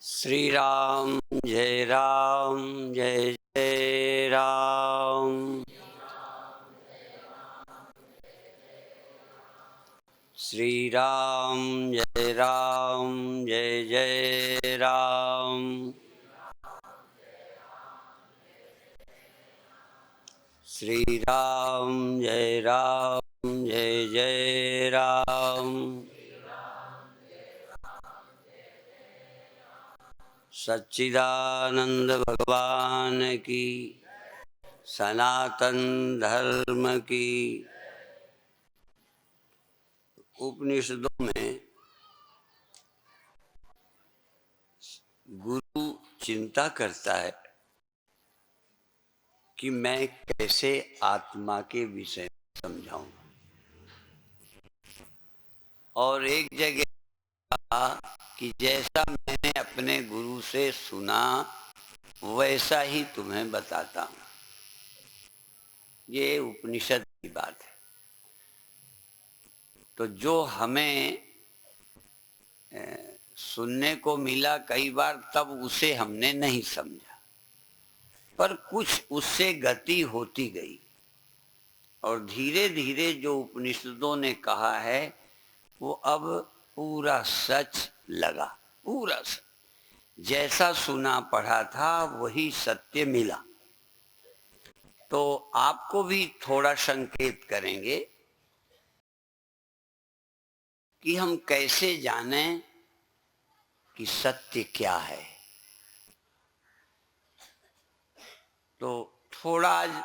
श्री राम जय जय राम। श्री राम जय जय राम। श्री राम जय जय राम। सच्चिदानंद भगवान की, सनातन धर्म की। उपनिषदों में गुरु चिंता करता है कि मैं कैसे आत्मा के विषय में समझाऊं, और एक जगह कहा कि जैसा मैंने अपने गुरु से सुना वैसा ही तुम्हें बताता हूं। ये उपनिषद की बात है। तो जो हमें सुनने को मिला कई बार, तब उसे हमने नहीं समझा, पर कुछ उससे गति होती गई और धीरे धीरे जो उपनिषदों ने कहा है वो अब पूरा सच लगा। पूरा सच, जैसा सुना पढ़ा था वही सत्य मिला। तो आपको भी थोड़ा संकेत करेंगे कि हम कैसे जानें कि सत्य क्या है। तो थोड़ा आज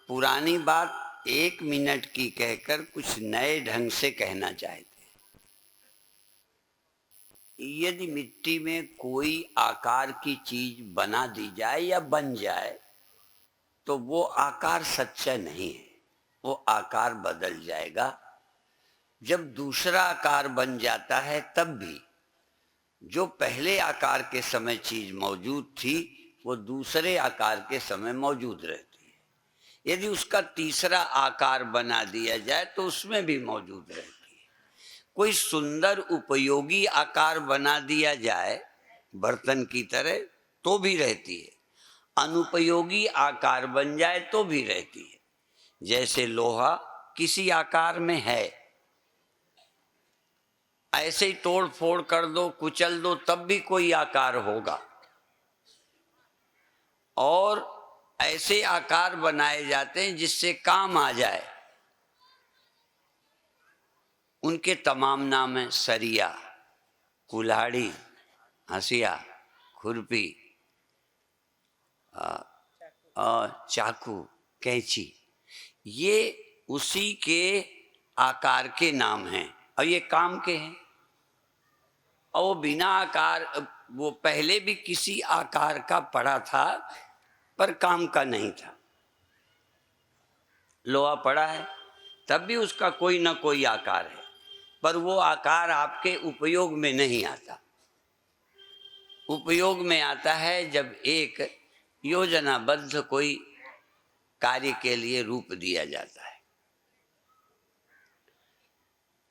पुरानी बात 1 मिनट की कहकर कुछ नए ढंग से कहना चाहते हैं। यदि मिट्टी में कोई आकार की चीज बना दी जाए या बन जाए तो वो आकार सच्चा नहीं है, वो आकार बदल जाएगा। जब दूसरा आकार बन जाता है तब भी जो पहले आकार के समय चीज मौजूद थी वो दूसरे आकार के समय मौजूद रहती है। यदि उसका तीसरा आकार बना दिया जाए तो उसमें भी मौजूद रहती है। कोई सुंदर उपयोगी आकार बना दिया जाए बर्तन की तरह तो भी रहती है, अनुपयोगी आकार बन जाए तो भी रहती है। जैसे लोहा किसी आकार में है, ऐसे ही तोड़ फोड़ कर दो, कुचल दो, तब भी कोई आकार होगा। और ऐसे आकार बनाए जाते हैं जिससे काम आ जाए। उनके तमाम नाम हैं: सरिया, कुल्हाड़ी, हंसिया, खुरपी और चाकू, कैंची। ये उसी के आकार के नाम हैं और ये काम के हैं। और वो बिना आकार, वो पहले भी किसी आकार का पड़ा था पर काम का नहीं था। लोहा पड़ा है तब भी उसका कोई ना कोई आकार है, पर वो आकार आपके उपयोग में नहीं आता। उपयोग में आता है जब एक योजनाबद्ध कोई कार्य के लिए रूप दिया जाता है।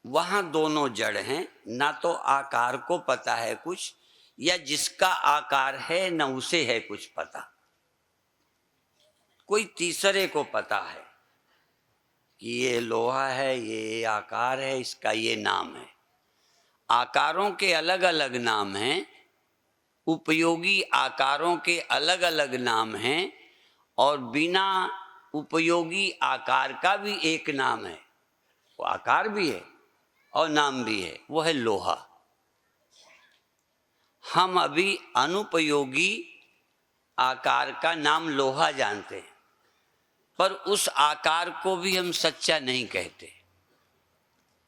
वहां दोनों जड़ हैं, ना तो आकार को पता है कुछ, या जिसका आकार है न उसे है कुछ पता। कोई तीसरे को पता है कि ये लोहा है, ये आकार है, इसका ये नाम है। आकारों के अलग अलग नाम हैं, उपयोगी आकारों के अलग अलग नाम हैं, और बिना उपयोगी आकार का भी एक नाम है। वो आकार भी है और नाम भी है, वो है लोहा। हम अभी अनुपयोगी आकार का नाम लोहा जानते हैं, पर उस आकार को भी हम सच्चा नहीं कहते।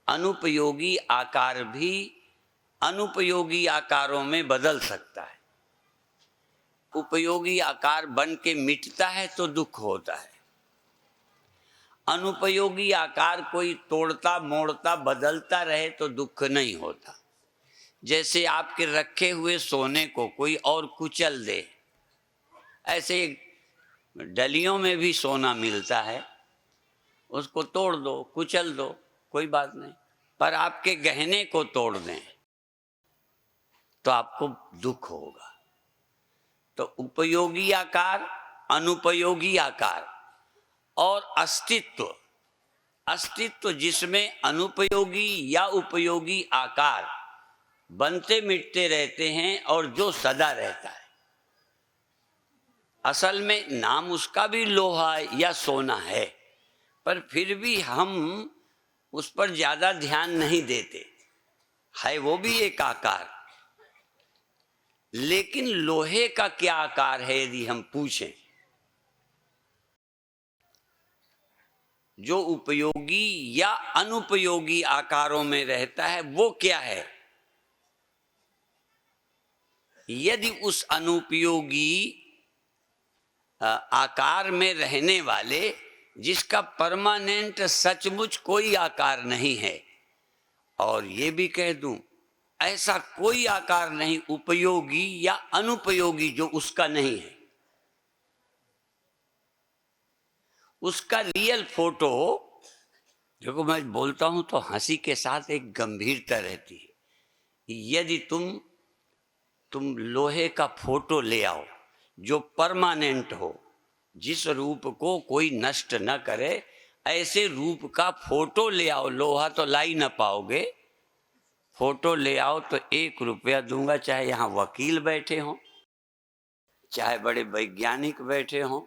अनुपयोगी आकार भी अनुपयोगी आकारों में बदल सकता है। उपयोगी आकार बन के मिटता है तो दुख होता है। अनुपयोगी आकार कोई तोड़ता मोड़ता बदलता रहे तो दुख नहीं होता। जैसे आपके रखे हुए सोने को कोई और कुचल दे, ऐसे डलियों में भी सोना मिलता है, उसको तोड़ दो, कुचल दो, कोई बात नहीं। पर आपके गहने को तोड़ दें तो आपको दुख होगा। तो उपयोगी आकार, अनुपयोगी आकार और अस्तित्व, अस्तित्व जिसमें अनुपयोगी या उपयोगी आकार बनते मिटते रहते हैं और जो सदा रहता है। असल में नाम उसका भी लोहा या सोना है, पर फिर भी हम उस पर ज्यादा ध्यान नहीं देते, है वो भी एक आकार। लेकिन लोहे का क्या आकार है यदि हम पूछें, जो उपयोगी या अनुपयोगी आकारों में रहता है वो क्या है? यदि उस अनुपयोगी आकार में रहने वाले, जिसका परमानेंट सचमुच कोई आकार नहीं है, और ये भी कह दूं ऐसा कोई आकार नहीं उपयोगी या अनुपयोगी जो उसका नहीं है, उसका रियल फोटो। देखो मैं बोलता हूं तो हंसी के साथ एक गंभीरता रहती है। यदि तुम लोहे का फोटो ले आओ जो परमानेंट हो, जिस रूप को कोई नष्ट न करे, ऐसे रूप का फोटो ले आओ। लोहा तो ला ही ना पाओगे, फोटो ले आओ तो 1 रुपया दूंगा, चाहे यहाँ वकील बैठे हों, चाहे बड़े वैज्ञानिक बैठे हों,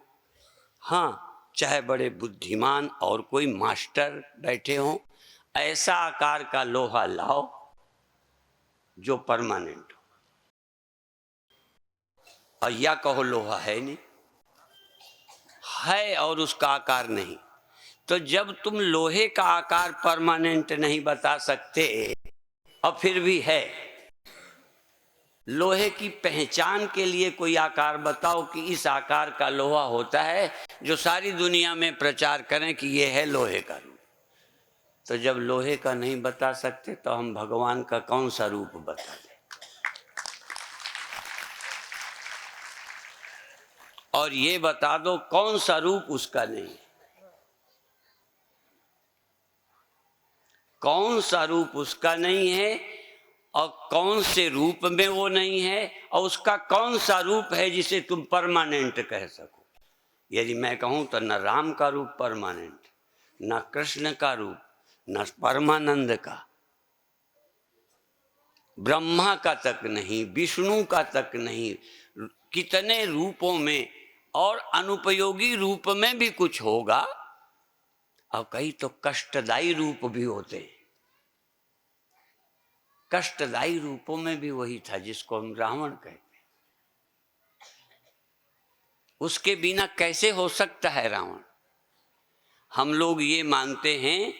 हाँ चाहे बड़े बुद्धिमान और कोई मास्टर बैठे हों, ऐसा आकार का लोहा लाओ जो परमानेंट हो। और या कहो लोहा है नहीं, है और उसका आकार नहीं। तो जब तुम लोहे का आकार परमानेंट नहीं बता सकते और फिर भी है, लोहे की पहचान के लिए कोई आकार बताओ कि इस आकार का लोहा होता है, जो सारी दुनिया में प्रचार करें कि ये है लोहे का रूप। तो जब लोहे का नहीं बता सकते तो हम भगवान का कौन सा रूप बता दें? और ये बता दो कौन सा रूप उसका नहीं है, कौन सा रूप उसका नहीं है, और कौन से रूप में वो नहीं है, और उसका कौन सा रूप है जिसे तुम परमानेंट कह सको। यदि मैं कहूं तो न राम का रूप परमानेंट, न कृष्ण का रूप, न परमानंद का, ब्रह्मा का तक नहीं, विष्णु का तक नहीं, कितने रूपों में, और अनुपयोगी रूप में भी कुछ होगा, और कई तो कष्टदायी रूप भी होते हैं। कष्टदायी रूपों में भी वही था जिसको हम रावण कहते हैं। उसके बिना कैसे हो सकता है रावण? हम लोग ये मानते हैं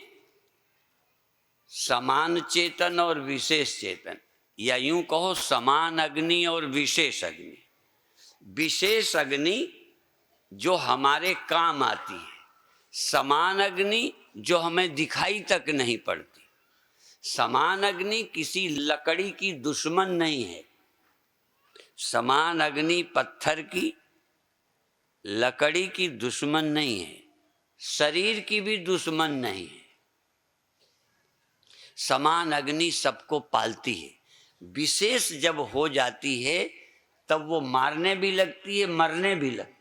समान चेतन और विशेष चेतन, या यूं कहो समान अग्नि और विशेष अग्नि। विशेष अग्नि जो हमारे काम आती है, समान अग्नि जो हमें दिखाई तक नहीं पड़ती। समान अग्नि किसी लकड़ी की दुश्मन नहीं है, समान अग्नि पत्थर की, लकड़ी की दुश्मन नहीं है, शरीर की भी दुश्मन नहीं है। समान अग्नि सबको पालती है। विशेष जब हो जाती है तब वो मारने भी लगती है, मरने भी लगती है।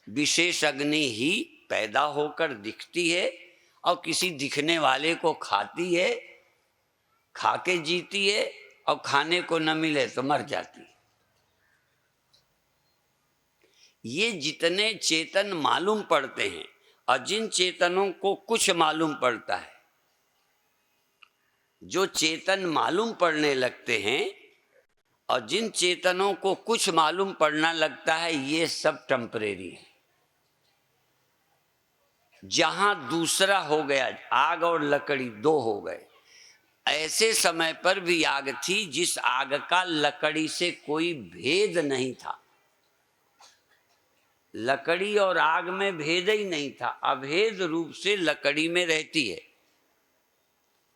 विशेष अग्नि ही पैदा होकर दिखती है और किसी दिखने वाले को खाती है, खा के जीती है, और खाने को न मिले तो मर जाती है। ये जितने चेतन मालूम पड़ते हैं, और जिन चेतनों को कुछ मालूम पड़ता है, जो चेतन मालूम पड़ने लगते हैं और जिन चेतनों को कुछ मालूम पड़ना लगता है, ये सब टेम्परेरी है। जहां दूसरा हो गया, आग और लकड़ी 2 हो गए, ऐसे समय पर भी आग थी जिस आग का लकड़ी से कोई भेद नहीं था। लकड़ी और आग में भेद ही नहीं था, अभेद रूप से लकड़ी में रहती है।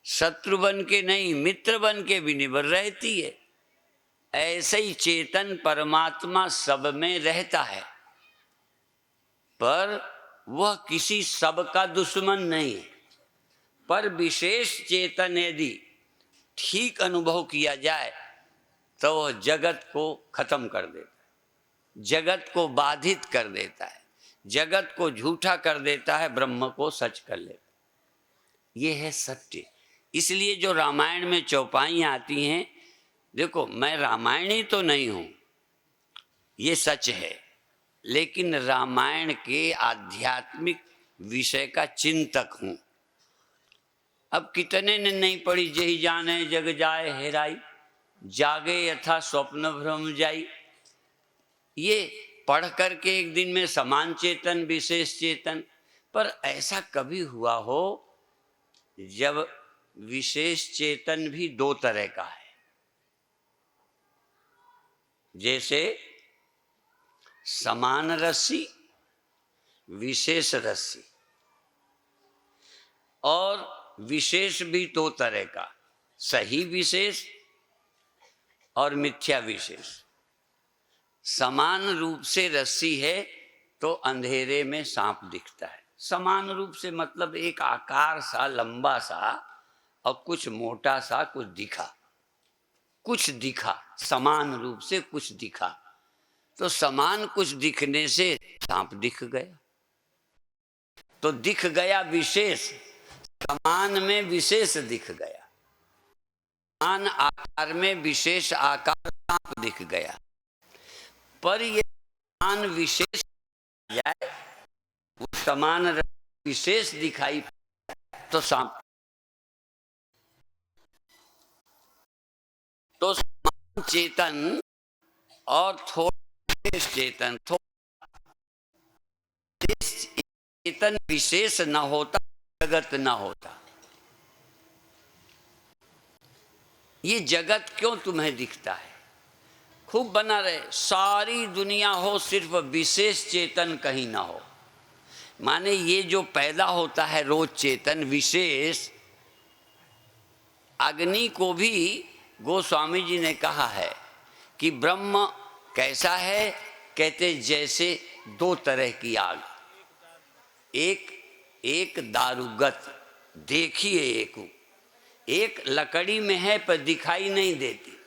शत्रु बन के नहीं, मित्र बन के भी निबर रहती है। ऐसे ही चेतन परमात्मा सब में रहता है, पर वह किसी सब का दुश्मन नहीं है। पर विशेष चेतन यदि ठीक अनुभव किया जाए तो वह जगत को खत्म कर देता है, जगत को बाधित कर देता है, जगत को झूठा कर देता है, ब्रह्म को सच कर लेता है। ये है सत्य। इसलिए जो रामायण में चौपाइयाँ आती हैं, देखो मैं रामायणी तो नहीं हूँ, ये सच है, लेकिन रामायण के आध्यात्मिक विषय का चिंतक हूँ। अब कितने ने नहीं पढ़ी, जही जाने जग जाए हेराई, जागे यथा स्वप्न भ्रम जाई। ये पढ़ करके एक दिन में समान चेतन विशेष चेतन, पर ऐसा कभी हुआ हो जब विशेष चेतन भी दो तरह का है? जैसे समान रस्सी, विशेष रस्सी, और विशेष भी दो तरह का, सही विशेष और मिथ्या विशेष। समान रूप से रस्सी है तो अंधेरे में सांप दिखता है। समान रूप से मतलब एक आकार सा, लंबा सा, और कुछ मोटा सा, कुछ दिखा, समान रूप से कुछ दिखा, तो समान कुछ दिखने से सांप दिख गया, तो दिख गया विशेष, समान में विशेष दिख गया, समान आकार में विशेष आकार सांप दिख गया। पर ये समान विशेष जाए, वो समान विशेष दिखाई तो सांप, तो समान चेतन और थोड़ा विशेष चेतन, चेतन विशेष न होता जगत न होता। ये जगत क्यों तुम्हें दिखता है? खूब बना रहे, सारी दुनिया हो, सिर्फ विशेष चेतन कहीं ना हो। माने ये जो पैदा होता है रोज चेतन विशेष, अग्नि को भी गोस्वामी जी ने कहा है कि ब्रह्म कैसा है, कहते जैसे दो तरह की आग, एक दारुगत, देखिए एक लकड़ी में है पर दिखाई नहीं देती,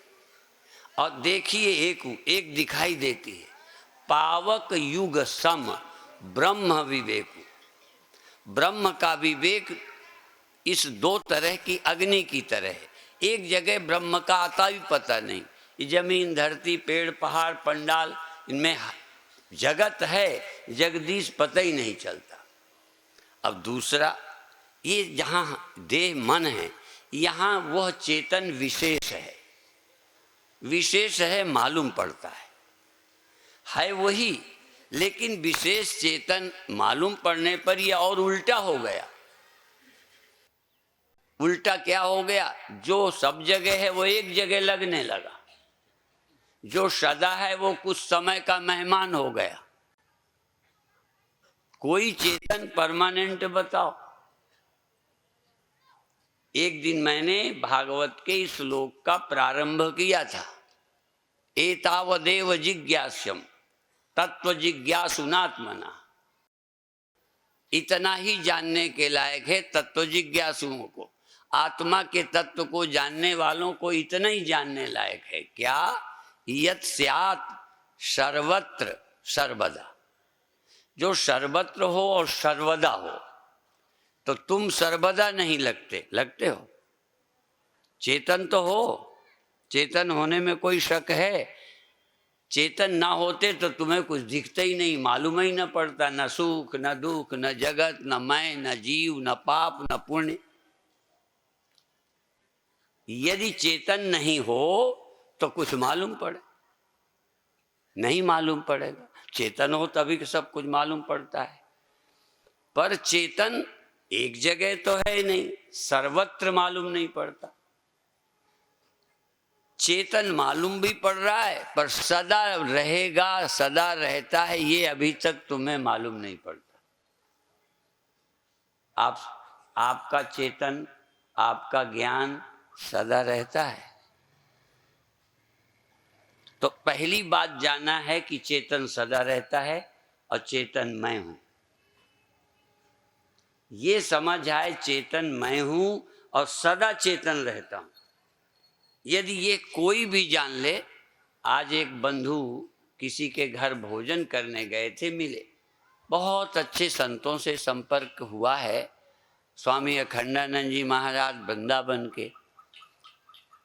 और देखिए एक दिखाई देती है। पावक युग सम ब्रह्म विवेकु, ब्रह्म का विवेक इस दो तरह की अग्नि की तरह है। एक जगह ब्रह्म का आता भी पता नहीं, ये जमीन धरती पेड़ पहाड़ पंडाल, इनमें जगत है, जगदीश पता ही नहीं चलता। अब दूसरा, ये जहाँ देह मन है, यहाँ वह चेतन विशेष है, विशेष है मालूम पड़ता है वही, लेकिन विशेष चेतन मालूम पड़ने पर यह और उल्टा हो गया। उल्टा क्या हो गया? जो सब जगह है वो एक जगह लगने लगा, जो सदा है वो कुछ समय का मेहमान हो गया। कोई चेतन परमानेंट बताओ। एक दिन मैंने भागवत के श्लोक का प्रारंभ किया था, एतावदेव जिज्ञास्यम तत्व जिज्ञासुनात्मना, इतना ही जानने के लायक है तत्व जिज्ञासुओं को, आत्मा के तत्व को जानने वालों को इतना ही जानने लायक है। क्या? यत् स्यात् सर्वत्र सर्वदा, जो सर्वत्र हो और सर्वदा हो। तो तुम सर्वदा नहीं लगते हो, चेतन तो हो, चेतन होने में कोई शक है? चेतन ना होते तो तुम्हें कुछ दिखता ही नहीं, मालूम ही ना पड़ता, न सुख न दुख न जगत न मैं न जीव न पाप न पुण्य। यदि चेतन नहीं हो तो कुछ मालूम पड़े? नहीं मालूम पड़ेगा। चेतन हो तभी सब कुछ मालूम पड़ता है, पर चेतन एक जगह तो है नहीं, सर्वत्र मालूम नहीं पड़ता। चेतन मालूम भी पड़ रहा है, पर सदा रहेगा, सदा रहता है, ये अभी तक तुम्हें मालूम नहीं पड़ता। आपका चेतन, आपका ज्ञान सदा रहता है। तो पहली बात जानना है कि चेतन सदा रहता है और चेतन मैं हूं। ये समझ आए, चेतन मैं हूं और सदा चेतन रहता हूं। यदि ये कोई भी जान ले, आज एक बंधु किसी के घर भोजन करने गए थे, मिले, बहुत अच्छे संतों से संपर्क हुआ है, स्वामी अखंडानंद जी महाराज वृंदावन के,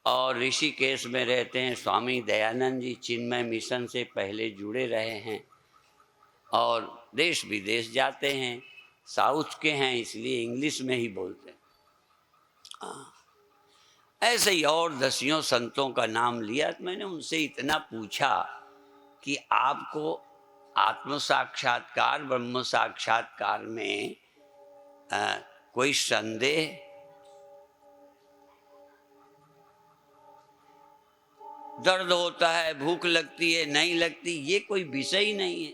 और ऋषिकेश में रहते हैं स्वामी दयानंद जी, चिन्मय मिशन से पहले जुड़े रहे हैं और देश विदेश जाते हैं, साउथ के हैं इसलिए इंग्लिश में ही बोलते हैं। ऐसे ही और दसियों संतों का नाम लिया। तो मैंने उनसे इतना पूछा कि आपको आत्म साक्षात्कार ब्रह्म साक्षात्कार में कोई संदेह? दर्द होता है, भूख लगती है, नहीं लगती, ये कोई विषय ही नहीं है।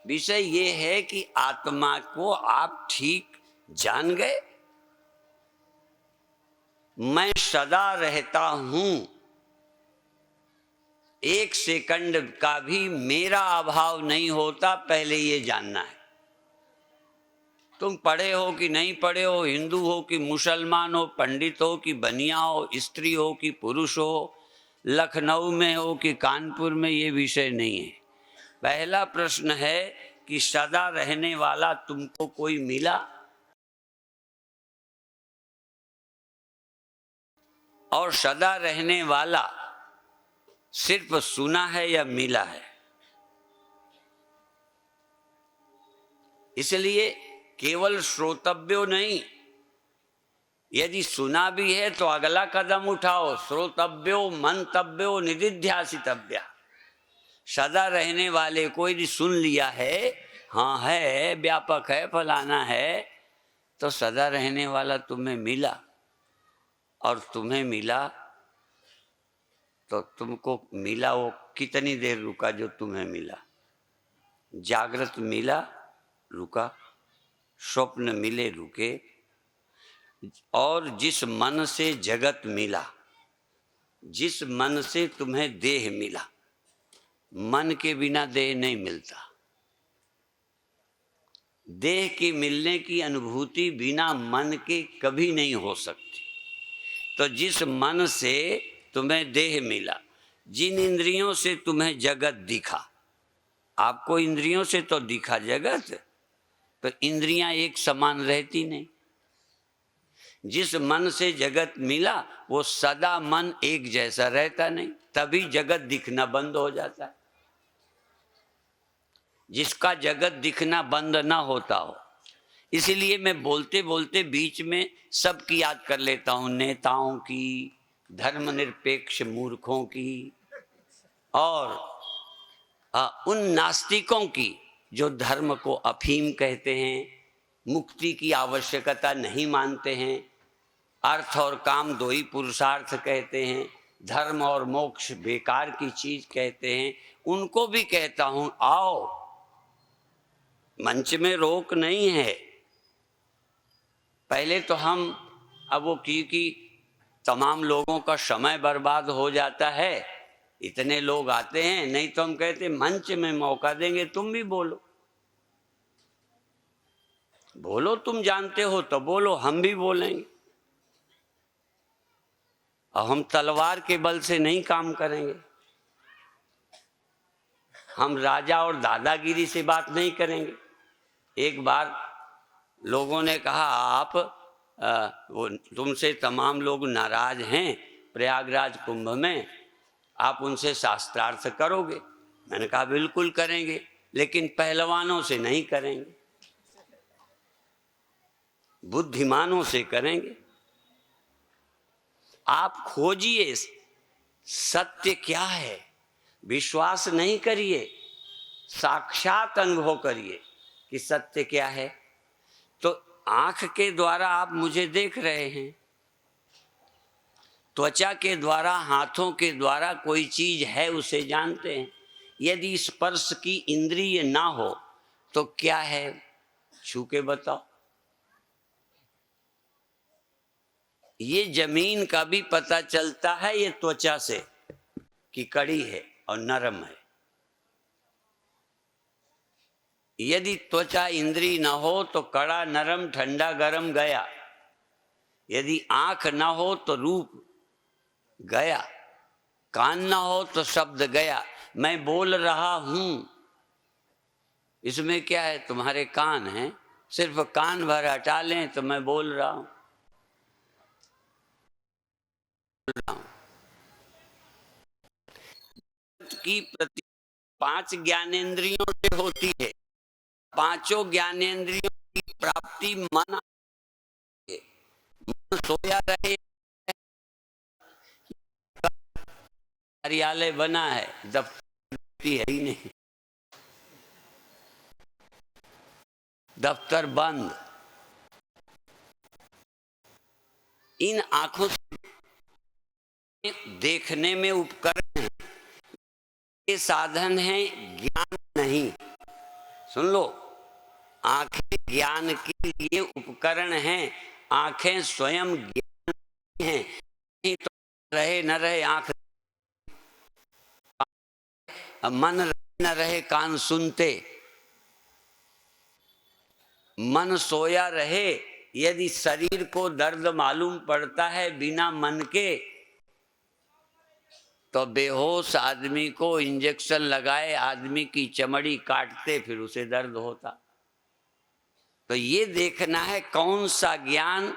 विषय ये है कि आत्मा को आप ठीक जान गए। मैं सदा रहता हूं, एक सेकंड का भी मेरा अभाव नहीं होता, पहले ये जानना है। तुम पढ़े हो कि नहीं पढ़े हो, हिंदू हो कि मुसलमान हो, पंडित हो कि बनिया हो, स्त्री हो कि पुरुष हो, लखनऊ में हो कि कानपुर में, ये विषय नहीं है। पहला प्रश्न है कि सदा रहने वाला तुमको कोई मिला? और सदा रहने वाला सिर्फ सुना है या मिला है? इसलिए केवल श्रोतव्यो नहीं, यदि सुना भी है तो अगला कदम उठाओ, श्रोतव्यो मंतव्यो निदिध्यासितव्या। सदा रहने वाले को यदि सुन लिया है, हाँ है, व्यापक है, फलाना है, तो सदा रहने वाला तुम्हें मिला। और तुम्हें मिला तो तुमको मिला वो कितनी देर रुका जो तुम्हें मिला? जागृत मिला, रुका, स्वप्न मिले, रुके। और जिस मन से जगत मिला, जिस मन से तुम्हें देह मिला, मन के बिना देह नहीं मिलता। देह के मिलने की अनुभूति बिना मन के कभी नहीं हो सकती। तो जिस मन से तुम्हें देह मिला, जिन इंद्रियों से तुम्हें जगत दिखा, आपको इंद्रियों से तो दिखा जगत, तो इंद्रियां एक समान रहती नहीं। जिस मन से जगत मिला वो सदा मन एक जैसा रहता नहीं, तभी जगत दिखना बंद हो जाता है। जिसका जगत दिखना बंद ना होता हो, इसलिए मैं बोलते बोलते बीच में सबकी याद कर लेता हूँ, नेताओं की, धर्मनिरपेक्ष मूर्खों की, और उन नास्तिकों की जो धर्म को अफीम कहते हैं, मुक्ति की आवश्यकता नहीं मानते हैं, अर्थ और काम दो ही पुरुषार्थ कहते हैं, धर्म और मोक्ष बेकार की चीज कहते हैं। उनको भी कहता हूं, आओ, मंच में रोक नहीं है। पहले तो हम अब वो क्योंकि तमाम लोगों का समय बर्बाद हो जाता है, इतने लोग आते हैं, नहीं तो हम कहते मंच में मौका देंगे, तुम भी बोलो, बोलो, तुम जानते हो तो बोलो, हम भी बोलेंगे। और हम तलवार के बल से नहीं काम करेंगे, हम राजा और दादागिरी से बात नहीं करेंगे। एक बार लोगों ने कहा, आप वो तुमसे तमाम लोग नाराज हैं प्रयागराज कुंभ में, आप उनसे शास्त्रार्थ करोगे? मैंने कहा बिल्कुल करेंगे, लेकिन पहलवानों से नहीं करेंगे, बुद्धिमानों से करेंगे। आप खोजिए सत्य क्या है, विश्वास नहीं करिए, साक्षात अनुभव करिए कि सत्य क्या है। तो आंख के द्वारा आप मुझे देख रहे हैं, त्वचा के द्वारा, हाथों के द्वारा कोई चीज है उसे जानते हैं। यदि स्पर्श की इंद्रिय ना हो तो क्या है, छू के बताओ। ये जमीन का भी पता चलता है ये त्वचा से कि कड़ी है और नरम है। यदि त्वचा इंद्री ना हो तो कड़ा, नरम, ठंडा, गरम गया। यदि आंख ना हो तो रूप गया, कान ना हो तो शब्द गया। मैं बोल रहा हूं, इसमें क्या है? तुम्हारे कान हैं, सिर्फ कान भर हटा लें तो मैं बोल रहा हूं। की प्रति 5 ज्ञानेंद्रियों से होती है। पांचों ज्ञानेंद्रियों की प्राप्ति मन है। मन सोया रहे, कार्यालय बना है, दफ्तर है ही नहीं, दफ्तर बंद। इन आंखों से देखने में उपकरण है, ये साधन है, ज्ञान नहीं। सुन लो, आंखें ज्ञान के लिए उपकरण हैं, आंखें स्वयं ज्ञान हैं। नहीं तो रहे न रहे आंख, मन रहे न रहे कान सुनते, मन सोया रहे। यदि शरीर को दर्द मालूम पड़ता है बिना मन के, तो बेहोश आदमी को इंजेक्शन लगाए आदमी की चमड़ी काटते, फिर उसे दर्द होता। तो ये देखना है कौन सा ज्ञान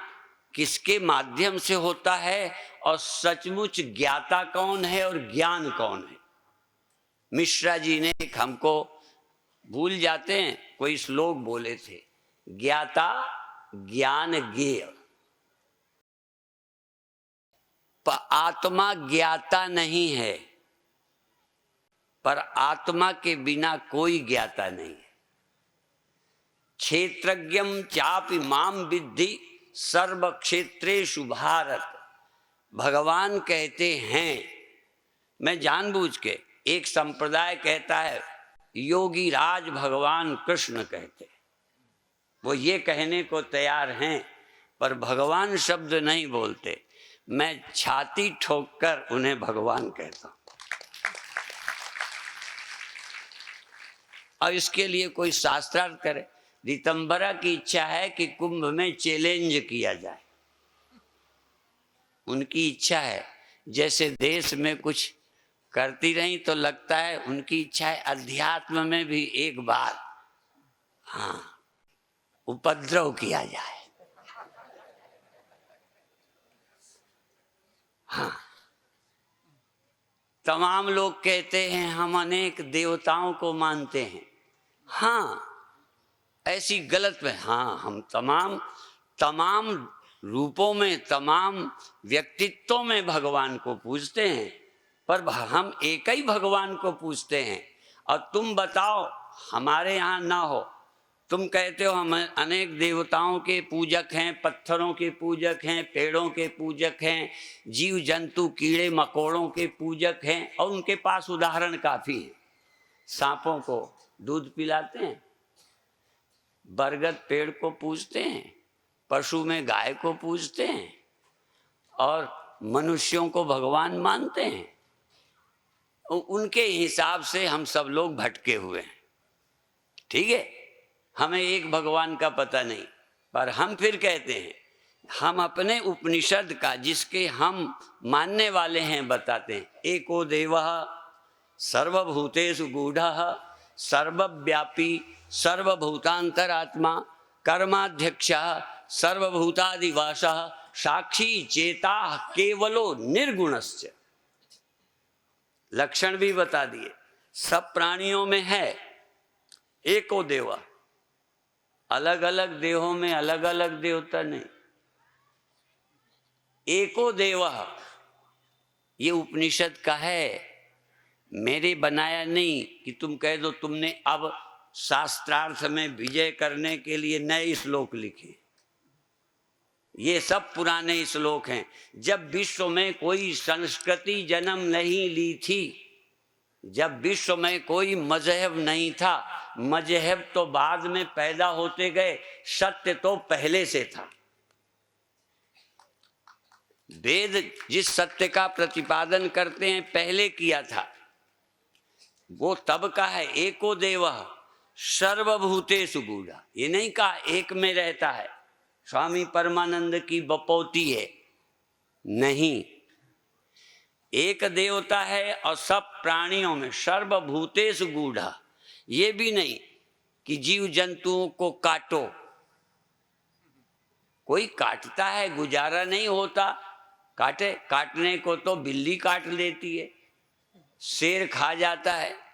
किसके माध्यम से होता है, और सचमुच ज्ञाता कौन है और ज्ञान कौन है। मिश्रा जी ने हमको, भूल जाते हैं, कोई श्लोक बोले थे, ज्ञाता ज्ञान ज्ञेय, पर आत्मा ज्ञाता नहीं है। पर आत्मा के बिना कोई ज्ञाता नहीं है। क्षेत्रज्ञम चापि माम विद्धि सर्व क्षेत्रेषु भारत। भगवान कहते हैं, मैं जानबूझ के, एक संप्रदाय कहता है योगी राज भगवान कृष्ण कहते हैं, वो ये कहने को तैयार हैं पर भगवान शब्द नहीं बोलते। मैं छाती ठोककर उन्हें भगवान कहता हूं। और इसके लिए कोई शास्त्रार्थ करे। दितंबरा की इच्छा है कि कुंभ में चैलेंज किया जाए, उनकी इच्छा है। जैसे देश में कुछ करती रही तो लगता है उनकी इच्छा है अध्यात्म में भी एक बार उपद्रव किया जाए। तमाम लोग कहते हैं हम अनेक देवताओं को मानते हैं। ऐसी गलत में, हम तमाम रूपों में, तमाम व्यक्तित्वों में भगवान को पूजते हैं, पर हम एक ही भगवान को पूजते हैं। और तुम बताओ हमारे यहाँ ना हो, तुम कहते हो हम अनेक देवताओं के पूजक हैं, पत्थरों के पूजक हैं, पेड़ों के पूजक हैं, जीव जंतु कीड़े मकोड़ों के पूजक हैं, और उनके पास उदाहरण काफी है। सांपों को दूध पिलाते हैं, बरगद पेड़ को पूजते हैं, पशु में गाय को पूजते हैं, और मनुष्यों को भगवान मानते हैं। उनके हिसाब से हम सब लोग भटके हुए हैं। ठीक है, हमें एक भगवान का पता नहीं, पर हम फिर कहते हैं, हम अपने उपनिषद का, जिसके हम मानने वाले हैं, बताते हैं। एको देवः सर्वभूतेषु गूढ़ः सर्वव्यापी सर्वभूतांतरात्मा कर्माध्यक्षः सर्वभूतादिवासः साक्षी चेता केवलो निर्गुणस्य। लक्षण भी बता दिए। सब प्राणियों में है एको देवा, अलग अलग देहों में अलग अलग देवता नहीं। एको देवा ये उपनिषद का है, मेरे बनाया नहीं कि तुम कह दो तुमने अब शास्त्रार्थ में विजय करने के लिए नए श्लोक लिखे। ये सब पुराने श्लोक हैं। जब विश्व में कोई संस्कृति जन्म नहीं ली थी, जब विश्व में कोई मजहब नहीं था, मजहब तो बाद में पैदा होते गए, सत्य तो पहले से था। वेद जिस सत्य का प्रतिपादन करते हैं पहले किया था, वो तब का है। एको देवः सर्वभूतेषु गूढ़ः, ये नहीं कहा एक में रहता है, स्वामी परमानंद की बपौती है, नहीं। एक देवता है और सब प्राणियों में सर्वभूतेषु गूढ़ा। ये भी नहीं कि जीव जंतुओं को काटो, कोई काटता है, गुजारा नहीं होता, काटने को तो बिल्ली काट लेती है, शेर खा जाता है।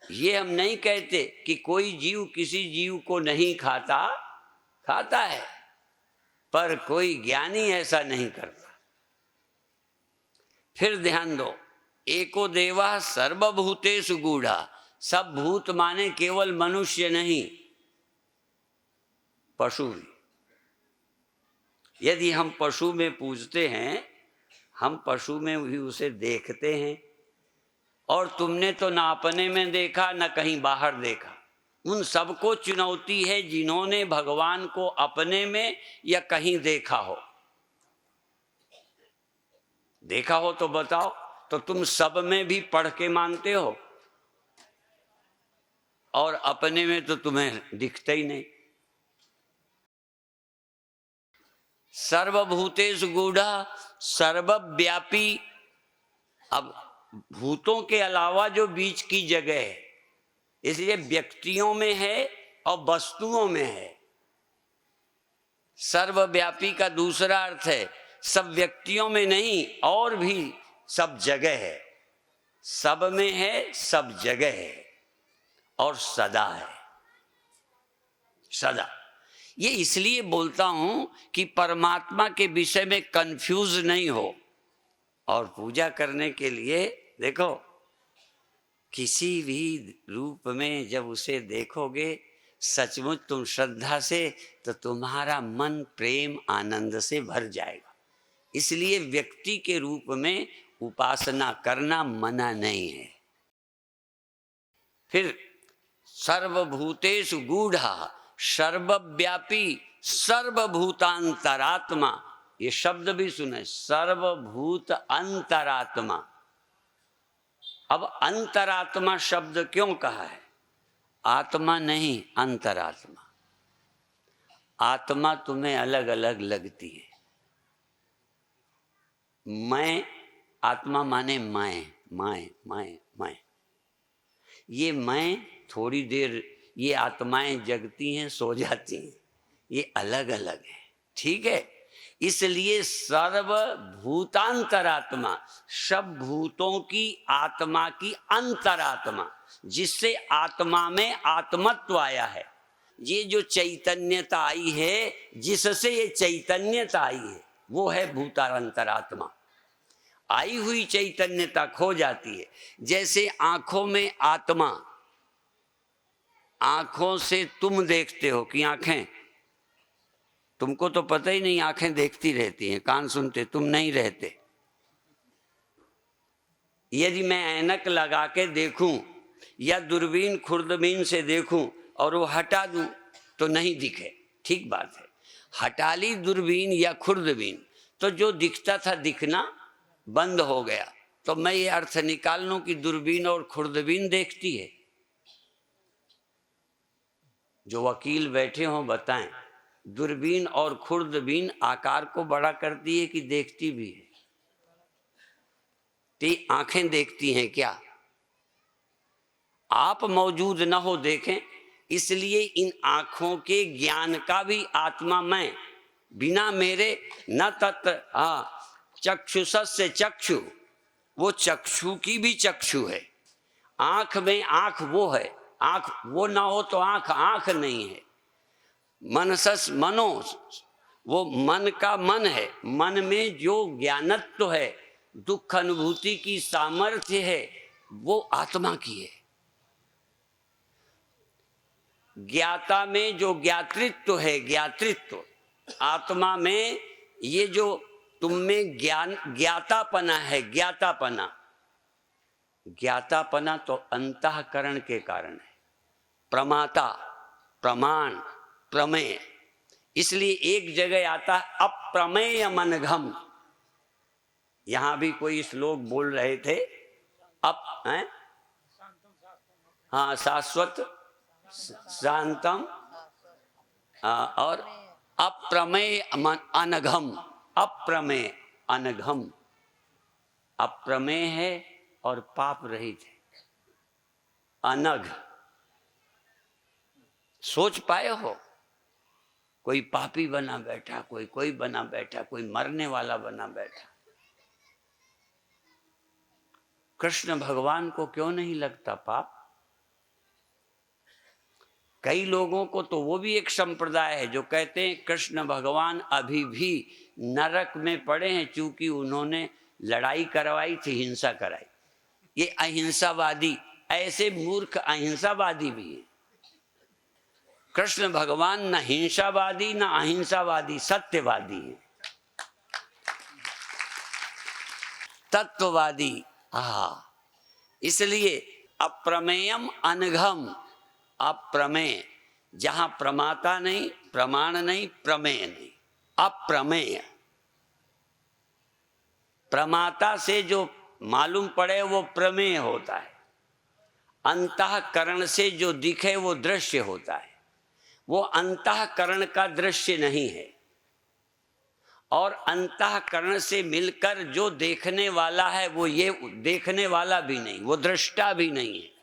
ये हम नहीं कहते कि कोई जीव किसी जीव को नहीं खाता, खाता है, पर कोई ज्ञानी ऐसा नहीं करता। फिर ध्यान दो, एको देवा सर्वभूतेषु गूढ़ा। सब भूत माने केवल मनुष्य नहीं, पशु भी। यदि हम पशु में पूजते हैं, हम पशु में भी उसे देखते हैं, और तुमने तो ना अपने में देखा ना कहीं बाहर देखा। उन सबको चुनौती है जिन्होंने भगवान को अपने में या कहीं देखा हो। देखा हो तो बताओ, तो तुम सब में भी पढ़ के मानते हो, और अपने में तो तुम्हें दिखता ही नहीं। सर्वभूतेषु गूढ़ा, सर्वव्यापी। अब भूतों के अलावा जो बीच की जगह है, इसलिए व्यक्तियों में है और वस्तुओं में है। सर्वव्यापी का दूसरा अर्थ है सब व्यक्तियों में नहीं, और भी सब जगह है। सब में है, सब जगह है, और सदा है, सदा। ये इसलिए बोलता हूं कि परमात्मा के विषय में कंफ्यूज नहीं हो। और पूजा करने के लिए देखो, किसी भी रूप में जब उसे देखोगे सचमुच तुम श्रद्धा से, तो तुम्हारा मन प्रेम आनंद से भर जाएगा। इसलिए व्यक्ति के रूप में उपासना करना मना नहीं है। फिर सर्वभूतेषु गूढ़ा, सर्वव्यापी, सर्वभूतांतरात्मा। ये शब्द भी सुने, सर्वभूत अंतरात्मा। अब अंतरात्मा शब्द क्यों कहा है? आत्मा नहीं, अंतरात्मा। आत्मा तुम्हें अलग अलग लगती है। मैं, आत्मा माने मैं। ये मैं थोड़ी देर, ये आत्माएं जगती हैं, सो जाती हैं, ये अलग अलग है, ठीक है। इसलिए सर्वभूतांतरात्मा, सब भूतों की आत्मा की अंतरात्मा, जिससे आत्मा में आत्मत्व आया है। ये जो चैतन्यता आई है, जिससे ये चैतन्यता आई है, वो है भूतांतरात्मा। आई हुई चैतन्यता खो जाती है। जैसे आंखों में आत्मा, आंखों से तुम देखते हो कि आंखें, तुमको तो पता ही नहीं आंखें देखती रहती हैं, कान सुनते, तुम नहीं रहते। यदि मैं ऐनक लगा के देखूं या दूरबीन खुर्दबीन से देखूं और वो हटा दूं तो नहीं दिखे, ठीक बात है। हटा ली दूरबीन या खुर्दबीन तो जो दिखता था दिखना बंद हो गया। तो मैं ये अर्थ निकाल लूं कि दूरबीन और खुर्दबीन देखती है? जो वकील बैठे हों बताएं, दूरबीन और खुर्दबीन आकार को बड़ा करती है कि देखती भी है? तो आंखें देखती हैं क्या? आप मौजूद न हो देखें, इसलिए इन आंखों के ज्ञान का भी आत्मा मैं, बिना मेरे न तत्र। चक्षुषस्य चक्षु, वो चक्षु की भी चक्षु है। आंख में आंख वो है, आंख वो ना हो तो आंख आंख नहीं है। मनसस मनो, वो मन का मन है। मन में जो ज्ञानत्व है, दुख अनुभूति की सामर्थ्य है, वो आत्मा की है। ज्ञाता में जो ज्ञातृत्व है, ज्ञातृत्व, आत्मा में ये जो तुम में ज्ञान, ज्ञातापना है, ज्ञातापना। ज्ञातापना तो अंतःकरण के कारण है। प्रमाता, प्रमाण, प्रमेय। इसलिए एक जगह आता है अप्रमेय मनघम। यहां भी कोई श्लोक बोल रहे थे, शाश्वत शांतम और अप्रमेय अनघम, अप्रमेय अनघम, अप्रमेय है और पाप रहित है। अनघ, सोच पाए हो? कोई पापी बना बैठा, कोई बना बैठा, कोई मरने वाला बना बैठा। कृष्ण भगवान को क्यों नहीं लगता पाप? कई लोगों को तो वो भी एक संप्रदाय है जो कहते हैं कृष्ण भगवान अभी भी नरक में पड़े हैं, चूंकि उन्होंने लड़ाई करवाई थी, हिंसा कराई। ये अहिंसावादी, ऐसे मूर्ख अहिंसावादी भी है। कृष्ण भगवान न हिंसावादी न अहिंसावादी, सत्यवादी है, तत्ववादी। इसलिए अप्रमेयम अनघम, अप्रमेय, जहां प्रमाता नहीं, प्रमाण नहीं, प्रमेय नहीं, अप्रमेय। प्रमाता से जो मालूम पड़े वो प्रमेय होता है, अंतःकरण से जो दिखे वो दृश्य होता है। वो अंतःकरण का दृश्य नहीं है, और अंतःकरण से मिलकर जो देखने वाला है वो ये देखने वाला भी नहीं, वो दृष्टा भी नहीं है।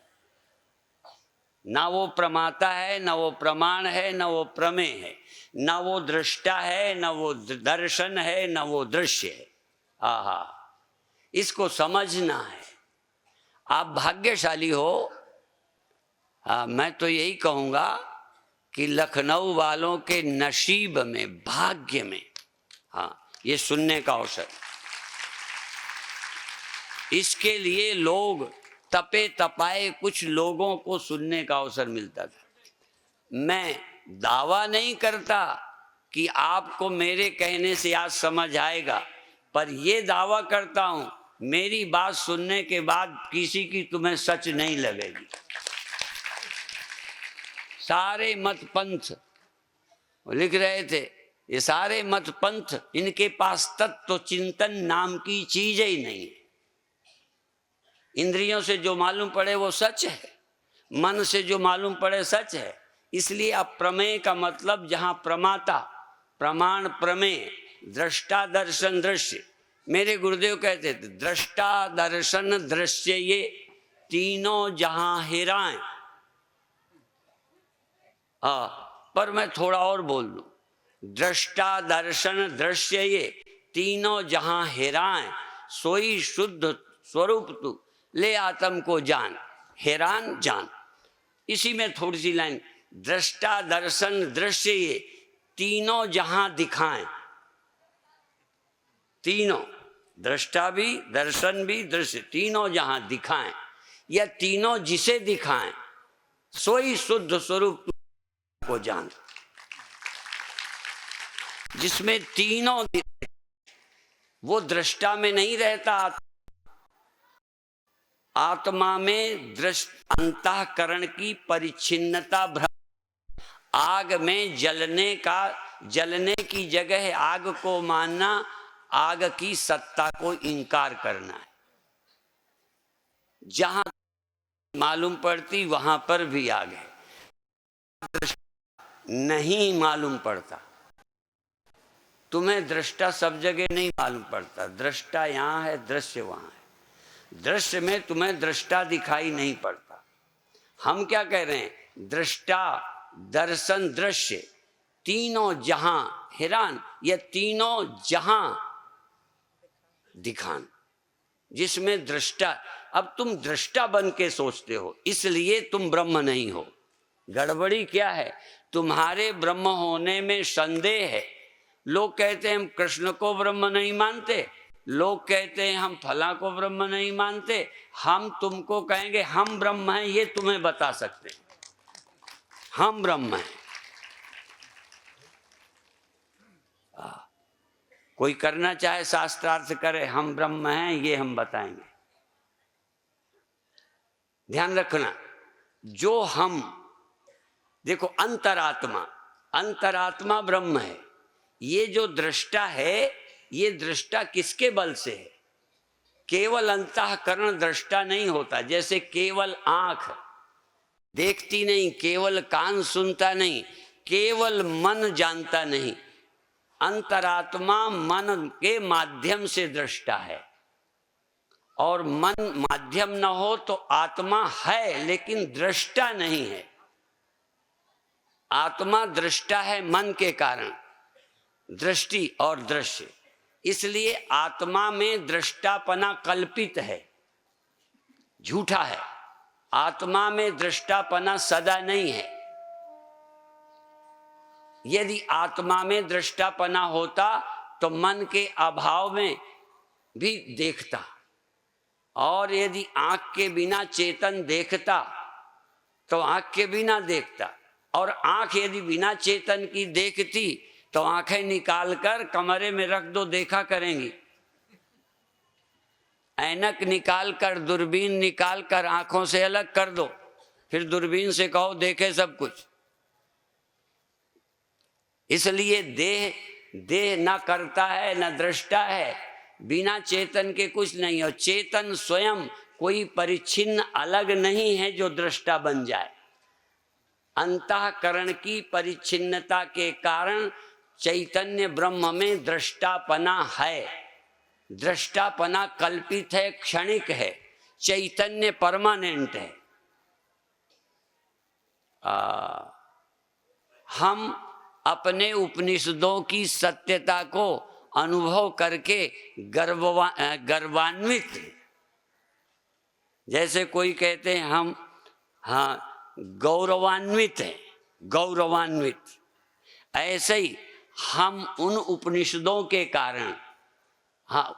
ना वो प्रमाता है, ना वो प्रमाण है, ना वो प्रमेय है, ना वो दृष्टा है, ना वो दर्शन है, ना वो दृश्य है। आहा, इसको समझना है। आप भाग्यशाली हो। मैं तो यही कहूँगा कि लखनऊ वालों के नसीब में, भाग्य में, ये सुनने का अवसर। इसके लिए लोग तपे तपाए कुछ लोगों को सुनने का अवसर मिलता था। मैं दावा नहीं करता कि आपको मेरे कहने से आज समझ आएगा, पर यह दावा करता हूं मेरी बात सुनने के बाद किसी की तुम्हें सच नहीं लगेगी। सारे मत पंथ लिख रहे थे, ये सारे मत पंथ, इनके पास तत्व चिंतन नाम की चीज ही नहीं है। इंद्रियों से जो मालूम पड़े वो सच है, मन से जो मालूम पड़े सच है। इसलिए अप्रमेय का मतलब जहां प्रमाता, प्रमाण, प्रमेय, दृष्टा, दर्शन, दृश्य। मेरे गुरुदेव कहते थे दृष्टा, दर्शन, दृश्य ये तीनों जहां हेराएं। पर मैं थोड़ा और बोल दूं, दृष्टा, दर्शन, दृश्य ये तीनों जहां हेराएं, सोई शुद्ध स्वरूप तू ले आत्म को जान। हैरान जान, इसी में थोड़ी सी लाइन, दृष्टा, दर्शन, दृश्य ये तीनों जहां दिखाएं, तीनों, दृष्टा भी, दर्शन भी, दृश्य, तीनों जहां दिखाएं, या तीनों जिसे दिखाएं, सोई शुद्ध स्वरूप को जान। जिसमें तीनों वो दृष्टा में नहीं रहता, आत्मा में अंतःकरण की परिच्छिन्नता भ्रम। आग में जलने की जगह आग को मानना, आग की सत्ता को इनकार करना है। जहां मालूम पड़ती वहां पर भी आग है, नहीं मालूम पड़ता। तुम्हें दृष्टा सब जगह नहीं मालूम पड़ता, दृष्टा यहां है, दृश्य वहां है। दृश्य में तुम्हें दृष्टा दिखाई नहीं पड़ता। हम क्या कह रहे हैं, दृष्टा, दर्शन, दृश्य तीनों जहां हैरान, या तीनों जहां दिखान, जिसमें दृष्टा। अब तुम दृष्टा बन के सोचते हो, इसलिए तुम ब्रह्म नहीं हो। गड़बड़ी क्या है, तुम्हारे ब्रह्म होने में संदेह है। लोग कहते हैं हम कृष्ण को ब्रह्म नहीं मानते, लोग कहते हैं हम फला को ब्रह्म नहीं मानते। हम तुमको कहेंगे हम ब्रह्म हैं, ये तुम्हें बता सकते हैं हम ब्रह्म हैं। कोई करना चाहे शास्त्रार्थ करे, हम ब्रह्म हैं ये हम बताएंगे। ध्यान रखना, जो हम देखो अंतरात्मा, अंतरात्मा ब्रह्म है। ये जो दृष्टा है, ये दृष्टा किसके बल से है? केवल अंतःकरण दृष्टा नहीं होता। जैसे केवल आंख देखती नहीं, केवल कान सुनता नहीं, केवल मन जानता नहीं, अंतरात्मा मन के माध्यम से दृष्टा है, और मन माध्यम न हो तो आत्मा है लेकिन दृष्टा नहीं है। आत्मा दृष्टा है मन के कारण, दृष्टि और दृश्य, इसलिए आत्मा में दृष्टापना कल्पित है, झूठा है। आत्मा में दृष्टापना सदा नहीं है। यदि आत्मा में दृष्टापना होता तो मन के अभाव में भी देखता, और यदि आंख के बिना चेतन देखता तो आंख के बिना देखता, और आंख यदि बिना चेतन की देखती तो आंखें निकालकर कमरे में रख दो, देखा करेंगी। ऐनक निकाल कर, दूरबीन निकाल कर आंखों से अलग कर दो, फिर दूरबीन से कहो देखे सब कुछ। इसलिए देह न करता है न दृष्टा है, बिना चेतन के कुछ नहीं। और चेतन स्वयं कोई परिच्छिन्न अलग नहीं है जो दृष्टा बन जाए। अंतःकरण की परिच्छिन्नता के कारण चैतन्य ब्रह्म में दृष्टापना है। दृष्टापना कल्पित है, क्षणिक है, चैतन्य परमानेंट है। हम अपने उपनिषदों की सत्यता को अनुभव करके गर्वान्वित, जैसे कोई कहते हैं हम गौरवान्वित हैं, गौरवान्वित, ऐसे ही हम उन उपनिषदों के कारण,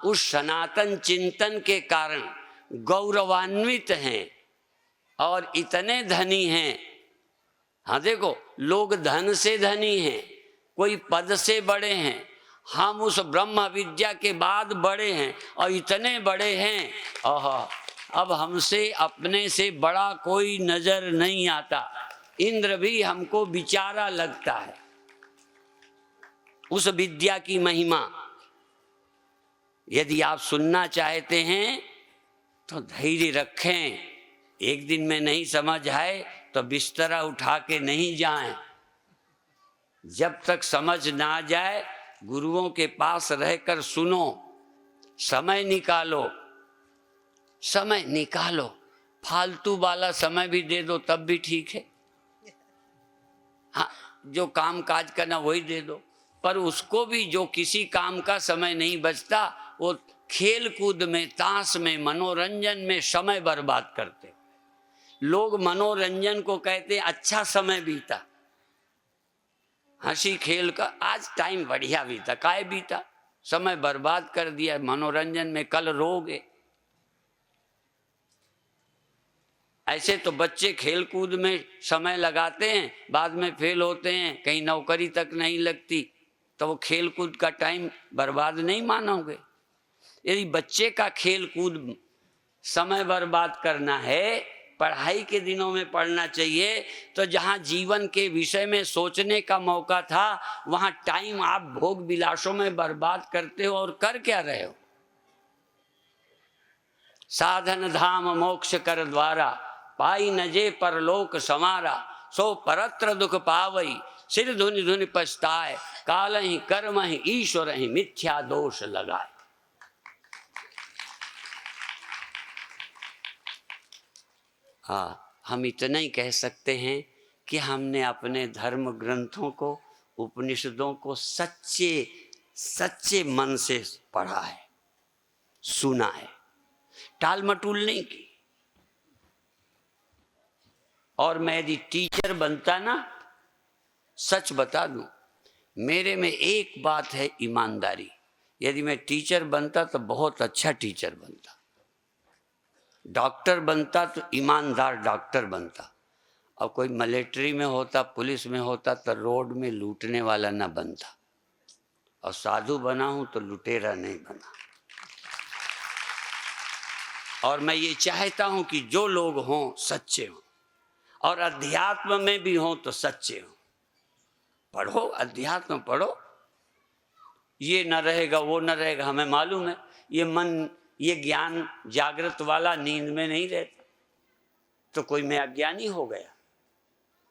उस सनातन चिंतन के कारण गौरवान्वित हैं और इतने धनी हैं। देखो, लोग धन से धनी हैं, कोई पद से बड़े हैं, हम उस ब्रह्म विद्या के बाद बड़े हैं और इतने बड़े हैं, अब हमसे अपने से बड़ा कोई नजर नहीं आता। इंद्र भी हमको बेचारा लगता है। उस विद्या की महिमा यदि आप सुनना चाहते हैं तो धैर्य रखें। एक दिन में नहीं समझ आए तो बिस्तरा उठा के नहीं जाएं। जब तक समझ ना जाए गुरुओं के पास रहकर सुनो, समय निकालो, समय निकालो। फालतू वाला समय भी दे दो तब भी ठीक है। जो काम काज करना वही दे दो, पर उसको भी जो किसी काम का समय नहीं बचता वो खेल कूद में, ताश में, मनोरंजन में समय बर्बाद करते। लोग मनोरंजन को कहते हैं अच्छा समय बीता, हंसी खेल का आज टाइम बढ़िया बीता, काय बीता, समय बर्बाद कर दिया मनोरंजन में, कल रोगे। ऐसे तो बच्चे खेल कूद में समय लगाते हैं, बाद में फेल होते हैं, कहीं नौकरी तक नहीं लगती, तो वो खेल कूद का टाइम बर्बाद नहीं मानोगे। यदि बच्चे का खेल कूद समय बर्बाद करना है, पढ़ाई के दिनों में पढ़ना चाहिए, तो जहाँ जीवन के विषय में सोचने का मौका था वहाँ टाइम आप भोग विलासों में बर्बाद करते हो और कर क्या रहे हो। साधन धाम मोक्ष कर द्वारा, पाई नजे परलोक समारा, सो परत्र दुख पावई, सिर धुनि धुनि पछताए, काल ही कर्म ही ईश्वर ही मिथ्या दोष लगाए। हम इतना ही कह सकते हैं कि हमने अपने धर्म ग्रंथों को, उपनिषदों को सच्चे सच्चे मन से पढ़ा है, सुना है, टाल मटूल नहीं की। और मैं यदि टीचर बनता ना, सच बता दूं, मेरे में एक बात है, ईमानदारी। यदि मैं टीचर बनता तो बहुत अच्छा टीचर बनता, डॉक्टर बनता तो ईमानदार डॉक्टर बनता, और कोई मिलिट्री में होता, पुलिस में होता तो रोड में लूटने वाला ना बनता, और साधु बना हूं तो लुटेरा नहीं बना। और मैं ये चाहता हूं कि जो लोग हों सच्चे हों, और अध्यात्म में भी हों तो सच्चे हों। पढ़ो, अध्यात्म पढ़ो, ये न रहेगा वो न रहेगा, हमें मालूम है। ये मन, ये ज्ञान जागृत वाला नींद में नहीं रहता, तो कोई मैं अज्ञानी हो गया।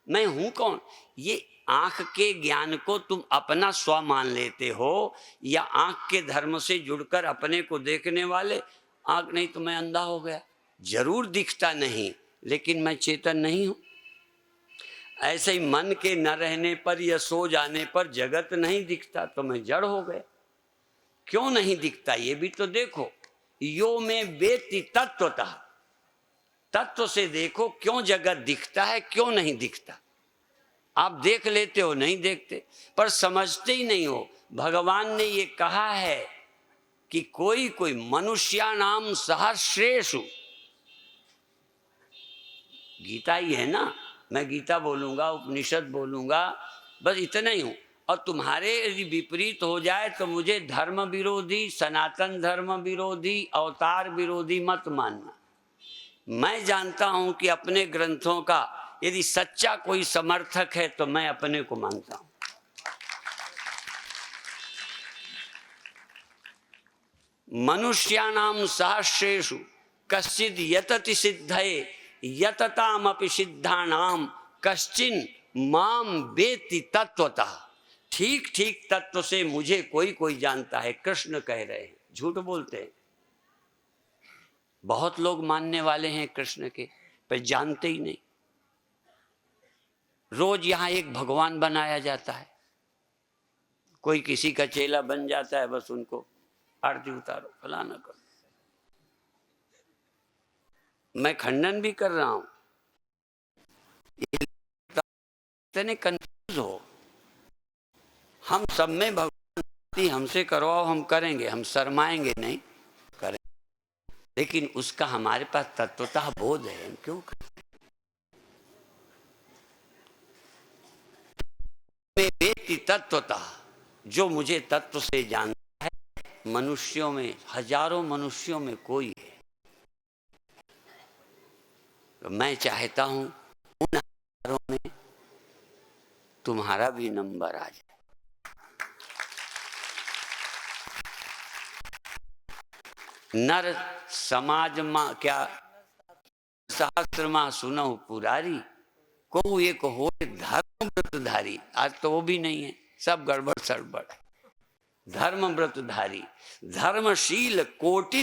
मैं हूं कौन? ये आंख के ज्ञान को तुम अपना स्व मान लेते हो, या आंख के धर्म से जुड़कर अपने को देखने वाले। आंख नहीं तो मैं अंधा हो गया, जरूर दिखता नहीं लेकिन मैं चेतन नहीं हूं। ऐसे ही मन के न रहने पर या सो जाने पर जगत नहीं दिखता तो मैं जड़ हो गया। क्यों नहीं दिखता ये भी तो देखो। यो में वेत्ति तत्वतः, तत्व से देखो क्यों जगत दिखता है, क्यों नहीं दिखता। आप देख लेते हो, नहीं देखते, पर समझते ही नहीं हो। भगवान ने ये कहा है कि कोई कोई मनुष्याणाम सहस्रेषु, गीता ही है ना, मैं गीता बोलूंगा, उपनिषद बोलूंगा, बस इतना ही हूं। और तुम्हारे यदि विपरीत हो जाए तो मुझे धर्म विरोधी, सनातन धर्म विरोधी, अवतार विरोधी मत मानना। मैं जानता हूं कि अपने ग्रंथों का यदि सच्चा कोई समर्थक है तो मैं अपने को मानता हूं। मनुष्याणाम सहस्रेषु कश्चिद यतति सिद्धये यततामपि सिद्धानाम कश्चिन माम वेत्ति तत्वतः। ठीक ठीक तत्व से मुझे कोई कोई जानता है, कृष्ण कह रहे हैं, झूठ बोलते हैं। बहुत लोग मानने वाले हैं कृष्ण के, पर जानते ही नहीं। रोज यहां एक भगवान बनाया जाता है, कोई किसी का चेला बन जाता है, बस उनको आरती उतारो, फलाना करो। मैं खंडन भी कर रहा हूं, इतने कंफ्यूज हो। हम सब में भगवान हमसे करवाओ, हम करेंगे, हम शर्माएंगे नहीं, करेंगे, लेकिन उसका हमारे पास तत्वतः बोध है, हम क्यों करते? वेत्ति तत्वतः, जो मुझे तत्व से जानता है, मनुष्यों में, हजारों मनुष्यों में कोई है। तो मैं चाहता हूं उन हजारों में तुम्हारा भी नंबर आ जाए। नर समाज मा क्या सहस्त्र माह सुनहु पुरारी, को एक हो धर्म व्रतधारी। आज तो वो भी नहीं है, सब गड़बड़ सड़बड़। धर्म व्रतधारी, धर्मशील कोटि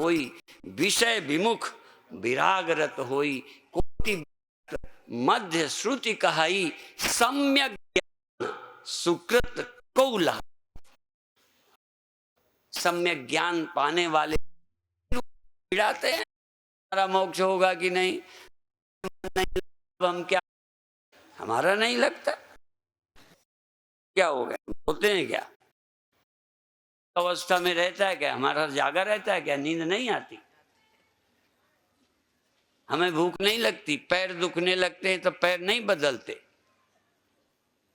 होई, विषय विमुख विरागरत होई। कोटि मध्य श्रुति कहाई, सम्यक ज्ञान सुकृत कौला। सम्यक ज्ञान पाने वाले चिढ़ाते हैं हमारा मोक्ष होगा कि नहीं, नहीं हम क्या, हमारा नहीं लगता, क्या हो गया, बोलते हैं क्या, अवस्था में रहता है क्या, हमारा जागा रहता है क्या, नींद नहीं आती, हमें भूख नहीं लगती, पैर दुखने लगते हैं तो पैर नहीं बदलते,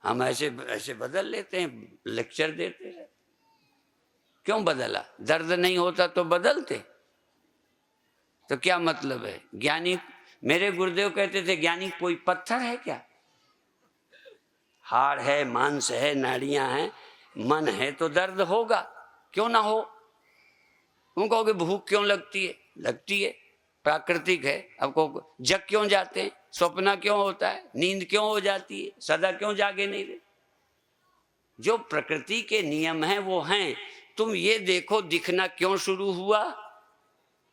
हम ऐसे ऐसे बदल लेते हैं, लेक्चर देते हैं। क्यों बदला? दर्द नहीं होता तो बदलते, तो क्या मतलब है? ज्ञानी, मेरे गुरुदेव कहते थे, ज्ञानी कोई पत्थर है क्या? हाड़ है, मांस है, नाड़ियां हैं, मन है तो दर्द होगा, क्यों ना हो? तुम कहोगे भूख क्यों लगती है? लगती है, प्राकृतिक है। अब को जग क्यों जाते हैं, सपना क्यों होता है, नींद क्यों हो जाती है, सदा क्यों जागे नहीं रहे? जो प्रकृति के नियम हैं वो हैं। तुम ये देखो दिखना क्यों शुरू हुआ,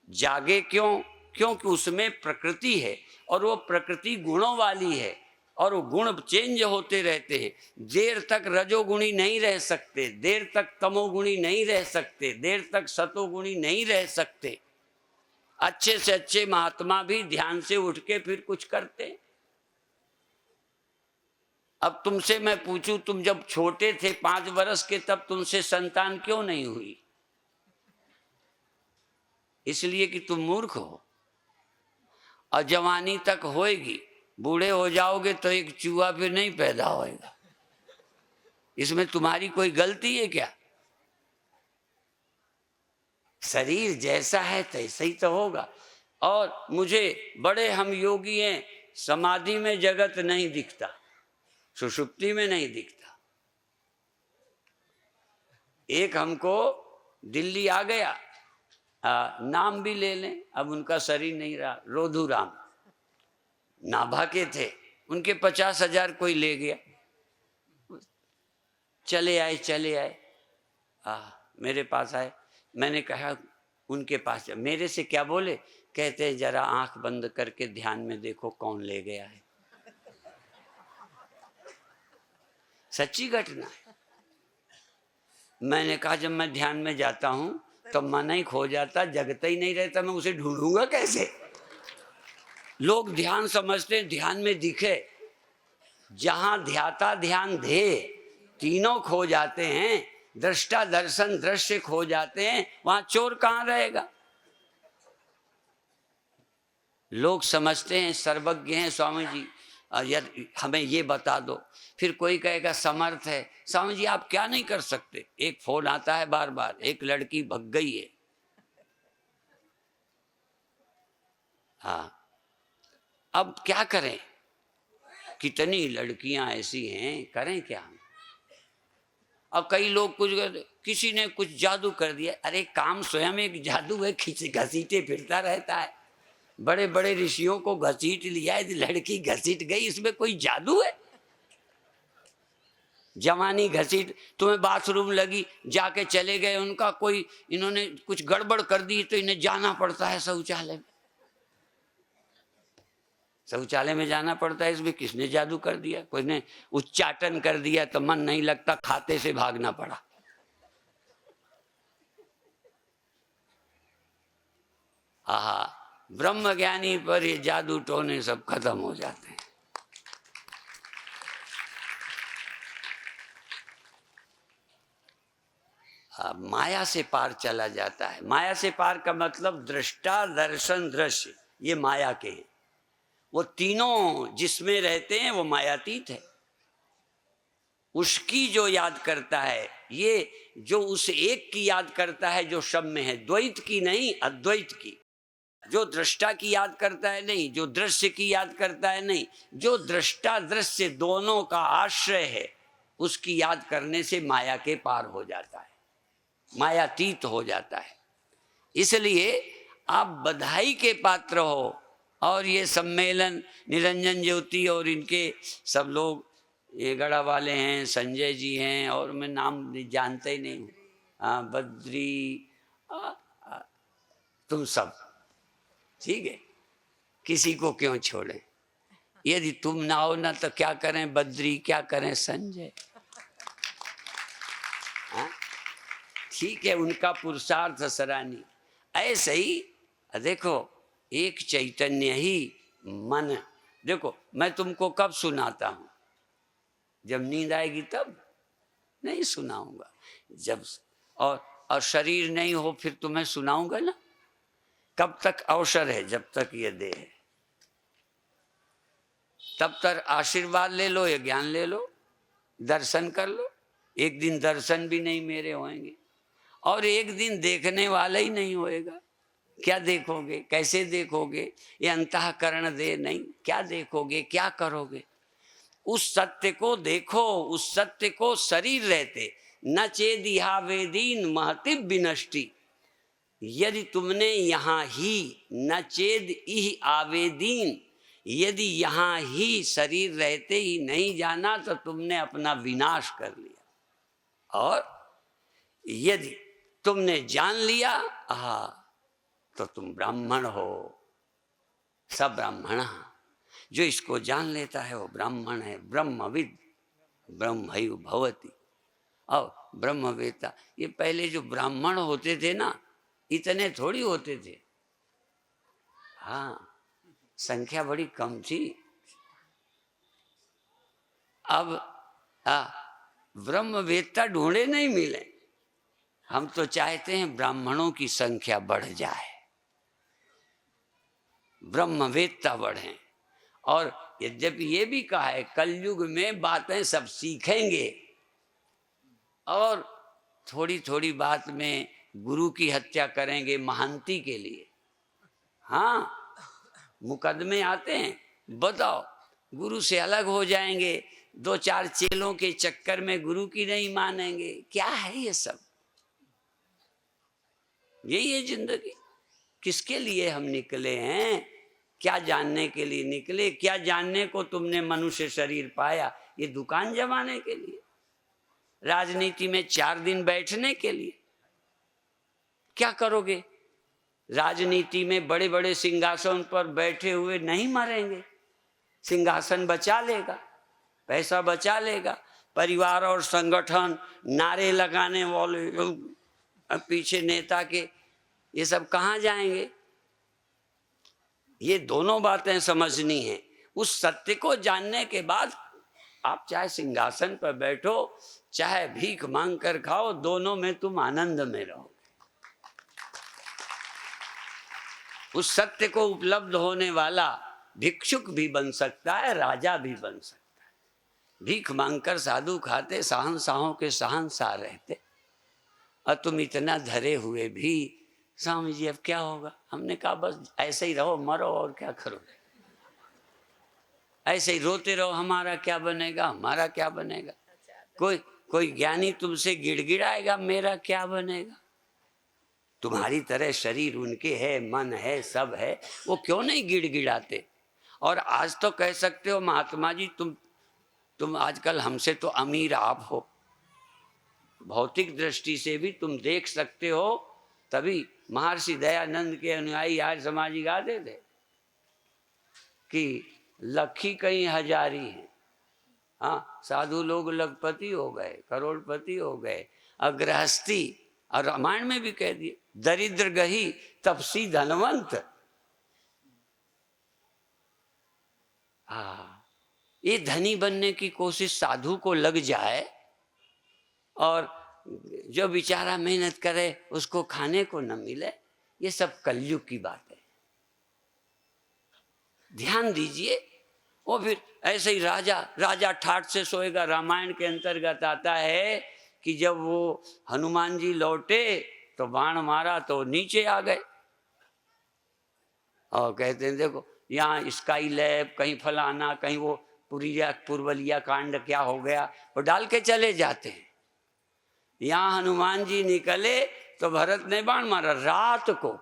जागे क्यों? क्योंकि उसमें प्रकृति है और वो प्रकृति गुणों वाली है और वो गुण चेंज होते रहते हैं। देर तक रजोगुणी नहीं रह सकते, देर तक तमोगुणी नहीं रह सकते, देर तक सतोगुणी नहीं रह सकते। अच्छे से अच्छे महात्मा भी ध्यान से उठ के फिर कुछ करते। अब तुमसे मैं पूछूं, तुम जब छोटे थे 5 वर्ष के, तब तुमसे संतान क्यों नहीं हुई? इसलिए कि तुम मूर्ख हो। और जवानी तक होएगी, बूढ़े हो जाओगे तो एक चूहा फिर नहीं पैदा होएगा। इसमें तुम्हारी कोई गलती है क्या? शरीर जैसा है तैसा ही तो होगा। और मुझे बड़े हम योगी हैं, समाधि में जगत नहीं दिखता, सुषुप्ति में नहीं दिखता। एक हमको दिल्ली आ गया, नाम भी ले लें, अब उनका शरीर नहीं रहा, रोधू राम नाभा के थे, उनके 50,000 कोई ले गया, चले आए मेरे पास आए। मैंने कहा उनके पास, मेरे से क्या बोले, कहते हैं जरा आंख बंद करके ध्यान में देखो कौन ले गया है। सच्ची घटना है। मैंने कहा जब मैं ध्यान में जाता हूं तो मन ही खो जाता, जगता ही नहीं रहता, मैं उसे ढूंढूंगा कैसे। लोग ध्यान समझते हैं ध्यान में दिखे, जहां ध्याता ध्यान धे तीनों खो जाते हैं, दृष्टा दर्शन दृश्य खो जाते हैं, वहां चोर कहां रहेगा। लोग समझते हैं सर्वज्ञ हैं स्वामी जी, यदि हमें ये बता दो। फिर कोई कहेगा समर्थ है, स्वामी जी आप क्या नहीं कर सकते। एक फोन आता है बार बार, एक लड़की भग गई है। हाँ, अब क्या करें, कितनी लड़कियां ऐसी हैं, करें क्या हम। अब कई लोग कुछ किसी ने कुछ जादू कर दिया, अरे काम स्वयं एक जादू है, घसीटे फिरता रहता है। बड़े बड़े ऋषियों को घसीट लिया, यदि लड़की घसीट गई इसमें कोई जादू है। जवानी घसीट, तुम्हें बाथरूम लगी, जाके चले गए, उनका कोई, इन्होंने कुछ गड़बड़ कर दी तो इन्हें जाना पड़ता है शौचालय में। शौचालय में जाना पड़ता है, इसमें किसने जादू कर दिया। कोई ने उच्चाटन कर दिया तो मन नहीं लगता, खाते से भागना पड़ा। आहा, ब्रह्म ज्ञानी पर ये जादू टोने सब खत्म हो जाते हैं। माया से पार चला जाता है। माया से पार का मतलब दृष्टा दर्शन दृश्य, ये माया के हैं। वो तीनों जिसमें रहते हैं वो मायातीत है। उसकी जो याद करता है, ये जो उस एक की याद करता है जो सब में है, द्वैत की नहीं अद्वैत की। जो दृष्टा की याद करता है नहीं, जो दृश्य की याद करता है नहीं, जो दृष्टा दृश्य दोनों का आश्रय है, उसकी याद करने से माया के पार हो जाता है, मायातीत हो जाता है। इसलिए आप बधाई के पात्र हो। और ये सम्मेलन निरंजन ज्योति और इनके सब लोग, ये गढ़ा वाले हैं, संजय जी हैं, और मैं नाम जानते ही नहीं हूँ, बद्री, तुम सब ठीक है, किसी को क्यों छोड़ें। यदि तुम ना हो ना तो क्या करें बद्री, क्या करें संजय। ठीक है, उनका पुरुषार्थ सराहनीय। ऐसे ही देखो, एक चैतन्य ही मन। देखो मैं तुमको कब सुनाता हूं, जब नींद आएगी तब नहीं सुनाऊंगा, जब और शरीर नहीं हो फिर तुम्हें सुनाऊंगा ना। कब तक अवसर है, जब तक ये देह है तब तक आशीर्वाद ले लो या ज्ञान ले लो, दर्शन कर लो। एक दिन दर्शन भी नहीं मेरे होंगे, और एक दिन देखने वाला ही नहीं होएगा। क्या देखोगे, कैसे देखोगे, ये अंतःकरण दे नहीं, क्या देखोगे, क्या करोगे। उस सत्य को देखो, उस सत्य को शरीर रहते न चेदिहा वेदीन महति विनष्टि। यदि तुमने यहाँ ही न चेद इह आवेदीन, यदि यहाँ ही शरीर रहते ही नहीं जाना तो तुमने अपना विनाश कर लिया। और यदि तुमने जान लिया तो तुम ब्राह्मण हो। सब ब्राह्मण, जो इसको जान लेता है वो ब्राह्मण है। ब्रह्मविद ब्रह्मैव भवति। और ब्रह्मवेत्ता, ये पहले जो ब्राह्मण होते थे ना, इतने थोड़ी होते थे। हाँ, संख्या बड़ी कम थी। अब ब्रह्मवेत्ता ढूंढे नहीं मिले। हम तो चाहते हैं ब्राह्मणों की संख्या बढ़ जाए, ब्रह्मवेत्ता बढ़े। और यद्यपि ये भी कहा है कलयुग में बातें सब सीखेंगे, और थोड़ी थोड़ी बात में गुरु की हत्या करेंगे महांती के लिए। हाँ, मुकदमे आते हैं, बताओ, गुरु से अलग हो जाएंगे, दो चार चेलों के चक्कर में गुरु की नहीं मानेंगे। क्या है ये सब, यही है जिंदगी। किसके लिए हम निकले हैं, क्या जानने के लिए निकले? क्या जानने को तुमने मनुष्य शरीर पाया? ये दुकान जमाने के लिए, राजनीति में 4 दिन बैठने के लिए? क्या करोगे? राजनीति में बड़े बड़े सिंहासन पर बैठे हुए नहीं मरेंगे। सिंहासन बचा लेगा, पैसा बचा लेगा, परिवार और संगठन, नारे लगाने वाले पीछे नेता के, ये सब कहाँ जाएंगे? ये दोनों बातें समझनी है। उस सत्य को जानने के बाद आप चाहे सिंहासन पर बैठो, चाहे भीख मांग कर खाओ, दोनों में तुम आनंद में रहो। उस सत्य को उपलब्ध होने वाला भिक्षुक भी बन सकता है, राजा भी बन सकता है। भीख मांगकर साधु खाते, शहंशाहों के शहंशाह रहते, और तुम इतना धरे हुए भी, स्वामी जी अब क्या होगा? हमने कहा बस ऐसे ही रहो, मरो, और क्या करोगे? ऐसे ही रोते रहो, हमारा क्या बनेगा, हमारा क्या बनेगा। कोई ज्ञानी तुमसे गिड़गिड़ाएगा, मेरा क्या बनेगा? तुम्हारी तरह शरीर उनके है, मन है, सब है, वो क्यों नहीं गिड़गिड़ाते? और आज तो कह सकते हो महात्मा जी, तुम आजकल हमसे तो अमीर आप हो, भौतिक दृष्टि से भी तुम देख सकते हो। तभी महर्षि दयानंद के अनुयायी आज समाजी गाते थे कि लखी कहीं हजारी है। हाँ, साधु लोग लखपति हो गए, करोड़पति हो गए, अग्रहस्थी, और रामायण में भी कह दिए दरिद्र गही तपसी धनवंत। हाँ, ये धनी बनने की कोशिश साधु को लग जाए, और जो बेचारा मेहनत करे उसको खाने को न मिले, ये सब कलयुग की बात है। ध्यान दीजिए। वो फिर ऐसे ही राजा ठाठ से सोएगा। रामायण के अंतर्गत आता है कि जब वो हनुमान जी लौटे तो बाण मारा तो नीचे आ गए, और कहते हैं देखो यहाँ स्काई लैब, कहीं फलाना, कहीं वो पुरवलिया कांड क्या हो गया, वो डाल के चले जाते हैं। यहाँ हनुमान जी निकले तो भरत ने बाण मारा रात को।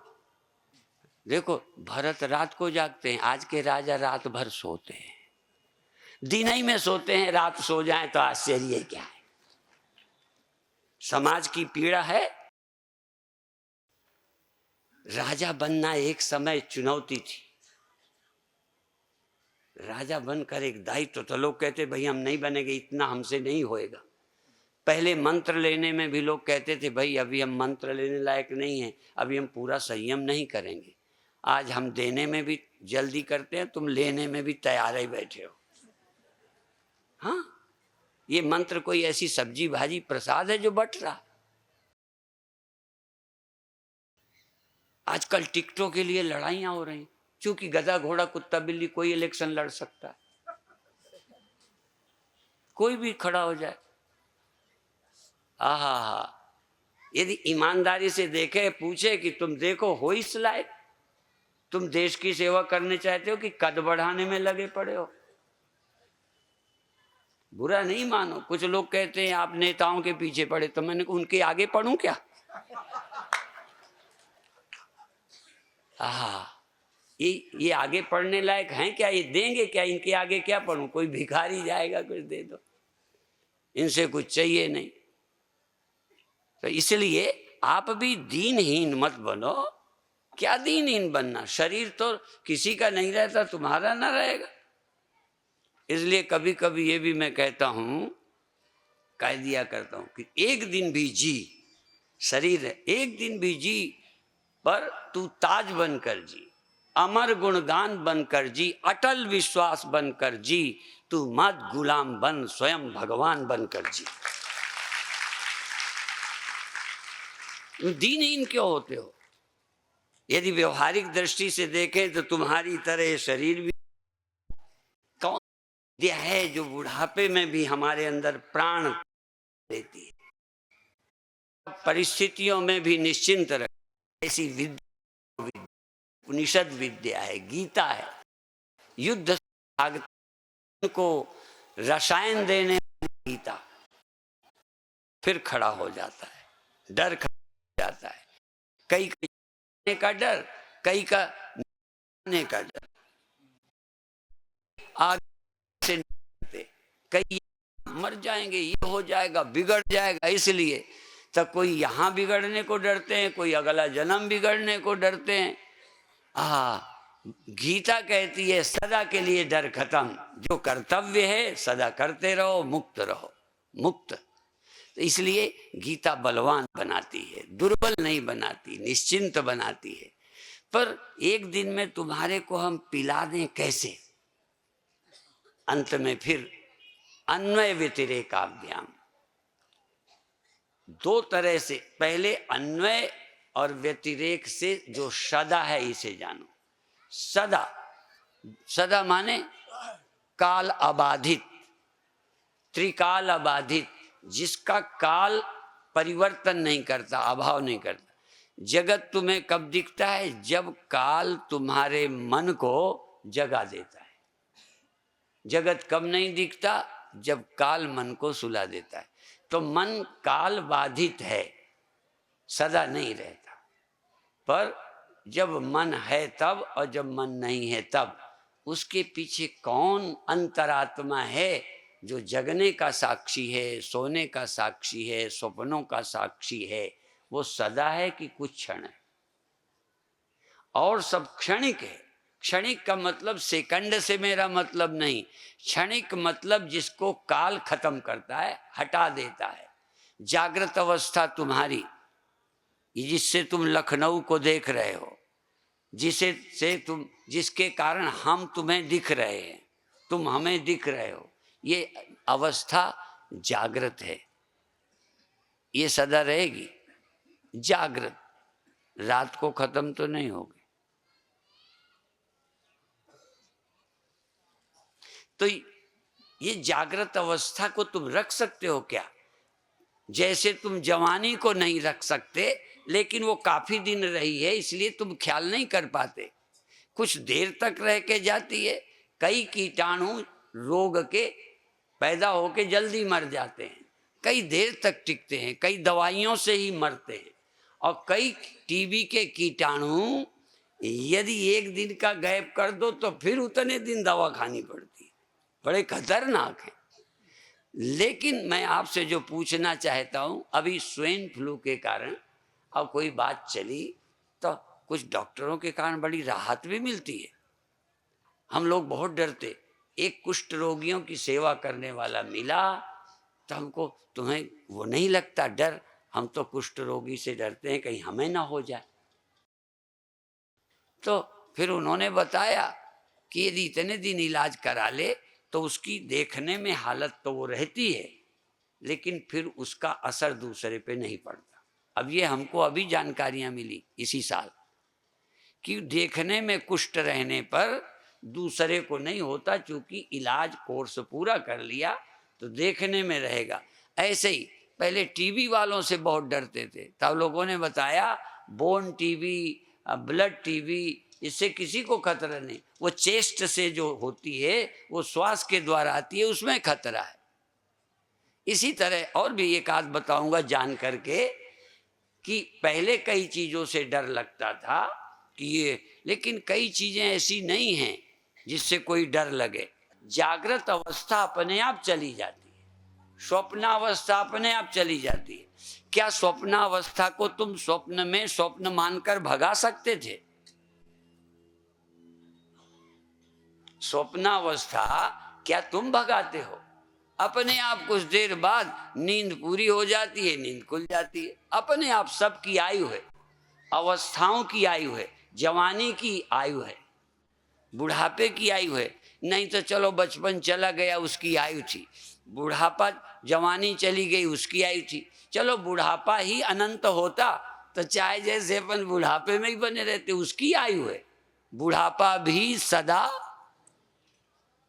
देखो भरत रात को जागते हैं, आज के राजा रात भर सोते हैं, दिन ही में सोते हैं, रात सो जाएं तो आश्चर्य क्या है? समाज की पीड़ा है। राजा बनना एक समय चुनौती थी। राजा बनकर एक दायित्व, तो लोग कहते भाई हम नहीं बनेंगे, इतना हमसे नहीं होएगा। पहले मंत्र लेने में भी लोग कहते थे भाई अभी हम मंत्र लेने लायक नहीं हैं, अभी हम पूरा संयम नहीं करेंगे। आज हम देने में भी जल्दी करते हैं, तुम लेने में भी तैयार ही बैठे हो। हाँ, ये मंत्र कोई ऐसी सब्जी भाजी प्रसाद है जो बट रहा। आजकल टिकटों के लिए लड़ाइयां हो रही, क्योंकि गधा घोड़ा कुत्ता बिल्ली कोई इलेक्शन लड़ सकता है, कोई भी खड़ा हो जाए। आहा, यदि ईमानदारी से देखे, पूछे कि तुम देखो हो इस लायक, तुम देश की सेवा करने चाहते हो कि कद बढ़ाने में लगे पड़े हो? बुरा नहीं मानो। कुछ लोग कहते हैं आप नेताओं के पीछे पड़े, तो मैंने उनके आगे पढ़ूं क्या? ये आगे पढ़ने लायक हैं क्या? ये देंगे क्या? इनके आगे क्या पढ़ूं? कोई भिखारी जाएगा कुछ दे दो, इनसे कुछ चाहिए नहीं। तो इसलिए आप भी दीनहीन मत बनो। क्या दीनहीन बनना? शरीर तो किसी का नहीं रहता, तुम्हारा ना रहेगा। इसलिए कभी कभी ये भी मैं कहता हूं, कह दिया करता हूं कि एक दिन भी जी, शरीर है, एक दिन भी जी, पर तू ताज बनकर जी, अमर गुणगान बनकर जी, अटल विश्वास बनकर जी, तू मत गुलाम बन, स्वयं भगवान बनकर जी। दीनहीन क्यों होते हो? यदि व्यवहारिक दृष्टि से देखें तो तुम्हारी तरह शरीर भी कौन विद्या है जो बुढ़ापे में भी हमारे अंदर प्राण देती है, परिस्थितियों में भी निश्चिंत रखे। ऐसी विद्या उपनिषद विद्या है, गीता है। युद्ध को रसायन देने गीता, फिर खड़ा हो जाता है, डर खड़ा हो जाता है। कई का डर, कई का का डर। आगे से नहीं करते। कई मर जाएंगे, ये हो जाएगा, बिगड़ जाएगा, इसलिए तो कोई यहाँ बिगड़ने को डरते हैं, कोई अगला जन्म बिगड़ने को डरते हैं। गीता कहती है सदा के लिए डर खत्म, जो कर्तव्य है सदा करते रहो, मुक्त रहो, मुक्त। तो इसलिए गीता बलवान बनाती है, दुर्बल नहीं बनाती, निश्चिंत बनाती है। पर एक दिन में तुम्हारे को हम पिला दें कैसे? अंत में फिर अन्वय व्यतिरेकाभ्याम, दो तरह से, पहले अन्वय और व्यतिरेक से जो सदा है इसे जानो। सदा, सदा माने काल अबाधित, त्रिकाल अबाधित, जिसका काल परिवर्तन नहीं करता, अभाव नहीं करता। जगत तुम्हें कब दिखता है? जब काल तुम्हारे मन को जगा देता है। जगत कब नहीं दिखता? जब काल मन को सुला देता है। तो मन काल बाधित है, सदा नहीं रहता। पर जब मन है तब, और जब मन नहीं है तब, उसके पीछे कौन अंतरात्मा है जो जगने का साक्षी है, सोने का साक्षी है, स्वप्नों का साक्षी है? वो सदा है कि कुछ क्षण है? और सब क्षणिक है। क्षणिक का मतलब सेकंड से मेरा मतलब नहीं, क्षणिक मतलब जिसको काल खत्म करता है, हटा देता है। जागृत अवस्था तुम्हारी, जिससे तुम लखनऊ को देख रहे हो, जिसके कारण हम तुम्हें दिख रहे हैं, तुम हमें दिख रहे हो, ये अवस्था जागृत है, ये सदा रहेगी। जागृत रात को खत्म तो नहीं होगी। तो ये जागृत अवस्था को तुम रख सकते हो क्या? जैसे तुम जवानी को नहीं रख सकते, लेकिन वो काफी दिन रही है इसलिए तुम ख्याल नहीं कर पाते। कुछ देर तक रह के जाती है। कई कीटाणु रोग के पैदा होके जल्दी मर जाते हैं, कई देर तक टिकते हैं, कई दवाइयों से ही मरते हैं। और कई टीबी के कीटाणु यदि एक दिन का गैप कर दो तो फिर उतने दिन दवा खानी पड़ती है, बड़े खतरनाक हैं। लेकिन मैं आपसे जो पूछना चाहता हूँ, अभी स्वाइन फ्लू के कारण अब कोई बात चली तो कुछ डॉक्टरों के कारण बड़ी राहत भी मिलती है। हम लोग बहुत डरते, एक कुष्ठ रोगियों की सेवा करने वाला मिला तो हमको, तुम्हें वो नहीं लगता डर? हम तो कुष्ठ रोगी से डरते हैं कहीं हमें ना हो जाए। तो फिर उन्होंने बताया कि यदि इतने दिन इलाज करा ले तो उसकी देखने में हालत तो वो रहती है, लेकिन फिर उसका असर दूसरे पे नहीं पड़ता। अब ये हमको अभी जानकारियां मिली इसी साल कि देखने में कुष्ठ रहने पर दूसरे को नहीं होता, क्योंकि इलाज कोर्स पूरा कर लिया तो देखने में रहेगा। ऐसे ही पहले टीबी वालों से बहुत डरते थे, तब लोगों ने बताया बोन टीबी, ब्लड टीबी, इससे किसी को खतरा नहीं। वो चेस्ट से जो होती है वो श्वास के द्वारा आती है, उसमें खतरा है। इसी तरह और भी एक आध बताऊंगा जान करके कि पहले कई चीजों से डर लगता था कि ये, लेकिन कई चीजें ऐसी नहीं हैं जिससे कोई डर लगे। जागृत अवस्था अपने आप चली जाती है, स्वप्नावस्था अपने आप चली जाती है। क्या स्वप्नावस्था को तुम स्वप्न में स्वप्न मानकर भगा सकते थे? स्वप्नावस्था क्या तुम भगाते हो? अपने आप कुछ देर बाद नींद पूरी हो जाती है, नींद खुल जाती है अपने आप। सबकी आयु है, अवस्थाओं की आयु है, जवानी की आयु है, बुढ़ापे की आयु है। नहीं तो चलो बचपन चला गया उसकी आयु थी, बुढ़ापा जवानी चली गई उसकी आयु थी। चलो बुढ़ापा ही अनंत होता तो चाहे जैसे अपन बुढ़ापे में ही बने रहते, उसकी आयु है। बुढ़ापा भी सदा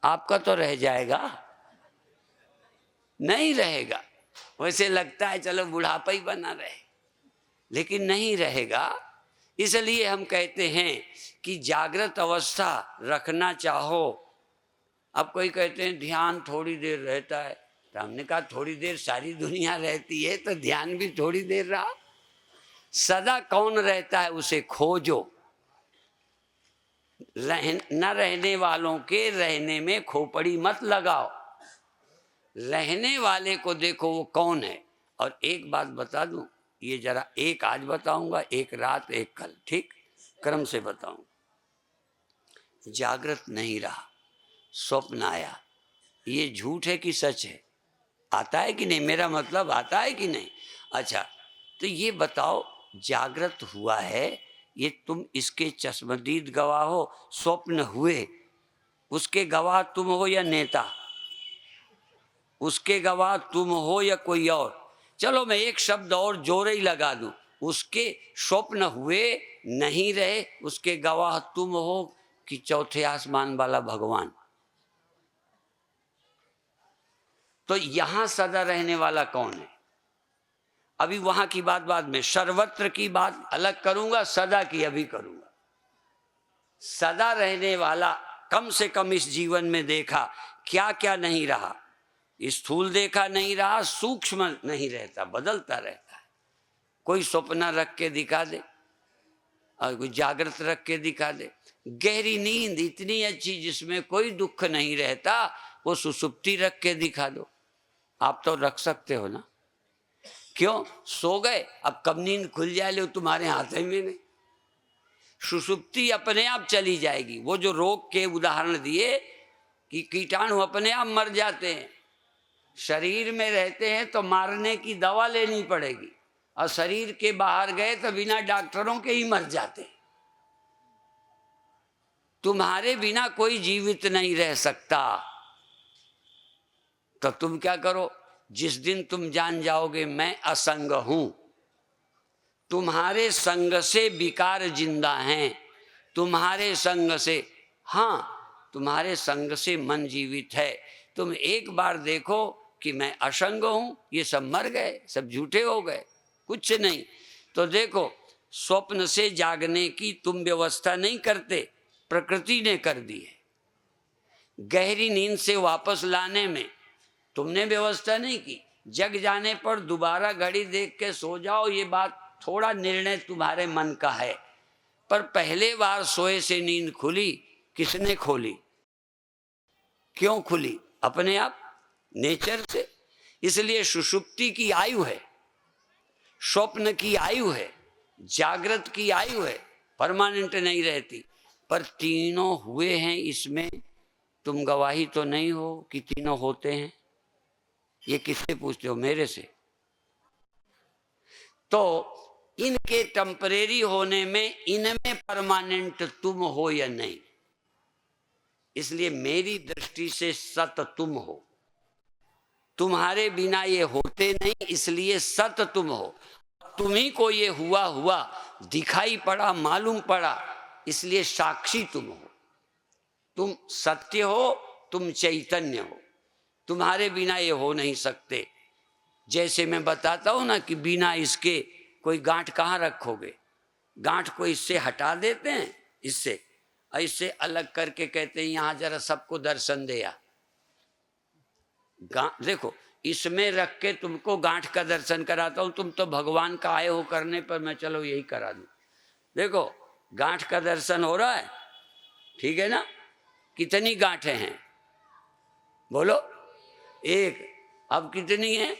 आपका तो रह जाएगा, नहीं रहेगा। वैसे लगता है चलो बुढ़ापा ही बना रहे, लेकिन नहीं रहेगा। इसलिए हम कहते हैं कि जागृत अवस्था रखना चाहो। अब कोई कहते हैं ध्यान थोड़ी देर रहता है, तो हमने कहा थोड़ी देर सारी दुनिया रहती है तो ध्यान भी थोड़ी देर रहा। सदा कौन रहता है उसे खोजो। न रहने वालों के रहने में खोपड़ी मत लगाओ, रहने वाले को देखो वो कौन है। और एक बात बता दूं, ये जरा एक आज बताऊंगा, एक रात, एक कल, ठीक क्रम से बताऊं। जागृत नहीं रहा, स्वप्न आया, ये झूठ है कि सच है? आता है कि नहीं? मेरा मतलब आता है कि नहीं? अच्छा, तो ये बताओ, जागृत हुआ है, ये तुम इसके चश्मदीद गवाह हो। स्वप्न हुए उसके गवाह तुम हो या नेता? उसके गवाह तुम हो या कोई और? चलो मैं एक शब्द और जोर ही लगा दूं, उसके स्वप्न हुए नहीं रहे, उसके गवाह तुम हो कि चौथे आसमान वाला भगवान? तो यहां सदा रहने वाला कौन है? अभी वहां की बात बाद में, सर्वत्र की बात अलग करूंगा, सदा की अभी करूंगा। सदा रहने वाला कम से कम इस जीवन में देखा क्या क्या नहीं रहा। स्थूल देखा नहीं रहा, सूक्ष्म नहीं रहता, बदलता रहता है। कोई सपना रख के दिखा दे और कोई जागृत रख के दिखा दे। गहरी नींद इतनी अच्छी जिसमें कोई दुख नहीं रहता, वो सुसुप्ति रख के दिखा दो। आप तो रख सकते हो ना? क्यों? सो गए, अब कब नींद खुल जाए लो तुम्हारे हाथ में नहीं। सुसुप्ति अपने आप चली जाएगी। वो जो रोग के उदाहरण दिए कि कीटाणु अपने आप मर जाते हैं, शरीर में रहते हैं तो मारने की दवा लेनी पड़ेगी, और शरीर के बाहर गए तो बिना डॉक्टरों के ही मर जाते हैं। तुम्हारे बिना कोई जीवित नहीं रह सकता। तो तुम क्या करो, जिस दिन तुम जान जाओगे मैं असंग हूं, तुम्हारे संग से विकार जिंदा हैं, तुम्हारे संग से, हाँ तुम्हारे संग से मन जीवित है। तुम एक बार देखो कि मैं असंग हूं, ये सब मर गए, सब झूठे हो गए, कुछ नहीं। तो देखो, स्वप्न से जागने की तुम व्यवस्था नहीं करते, प्रकृति ने कर दी है। गहरी नींद से वापस लाने में तुमने व्यवस्था नहीं की। जग जाने पर दोबारा घड़ी देख के सो जाओ, ये बात थोड़ा निर्णय तुम्हारे मन का है। पर पहले बार सोए से नींद खुली, किसने खोली? क्यों खुली? अपने आप, नेचर से। इसलिए सुषुप्ति की आयु है, स्वप्न की आयु है, जागृत की आयु है, परमानेंट नहीं रहती। पर तीनों हुए हैं, इसमें तुम गवाही तो नहीं हो कि तीनों होते हैं। ये किससे पूछते हो? मेरे से। तो इनके टेम्परेरी होने में, इनमें परमानेंट तुम हो या नहीं। इसलिए मेरी दृष्टि से सत तुम हो, तुम्हारे बिना ये होते नहीं, इसलिए सत तुम हो। तुम्ही को ये हुआ हुआ दिखाई पड़ा, मालूम पड़ा, इसलिए साक्षी तुम हो। तुम सत्य हो, तुम चैतन्य हो, तुम्हारे बिना ये हो नहीं सकते। जैसे मैं बताता हूं ना कि बिना इसके कोई गांठ कहाँ रखोगे? गांठ को इससे हटा देते हैं, इससे, और इससे अलग करके कहते हैं यहां जरा सबको दर्शन दे आ। देखो, इसमें रख के तुमको गांठ का दर्शन कराता हूं, तुम तो भगवान का आए हो करने पर मैं चलो यही करा दूं। देखो, गांठ का दर्शन हो रहा है, ठीक है ना? कितनी गांठें हैं बोलो? एक। अब कितनी है?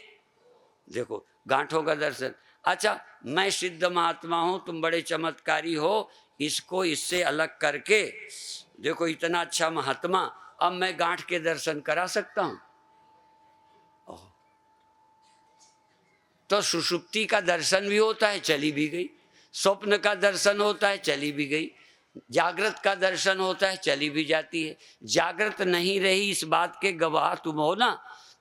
देखो, गांठों का दर्शन। अच्छा, मैं सिद्ध महात्मा हूं, तुम बड़े चमत्कारी हो, इसको इससे अलग करके देखो, इतना अच्छा महात्मा, अब मैं गांठ के दर्शन करा सकता हूं? तो सुषुप्ति का दर्शन भी होता है, चली भी गई। स्वप्न का दर्शन होता है, चली भी गई। जागृत का दर्शन होता है, चली भी जाती है। जागृत नहीं रही, इस बात के गवाह तुम हो ना।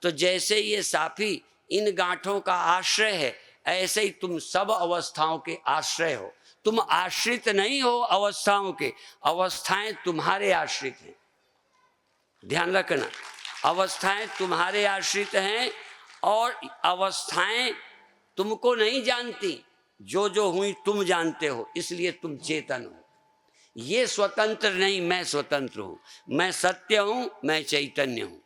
तो जैसे ये साफी इन गांठों का आश्रय है, ऐसे ही तुम सब अवस्थाओं के आश्रय हो। तुम आश्रित नहीं हो अवस्थाओं के, अवस्थाएं तुम्हारे आश्रित हैं। ध्यान रखना, अवस्थाएं तुम्हारे आश्रित हैं, और अवस्थाएं तुमको नहीं जानती, जो जो हुई तुम जानते हो, इसलिए तुम चेतन हो। ये स्वतंत्र नहीं, मैं स्वतंत्र हूं, मैं सत्य हूं, मैं चैतन्य हूं।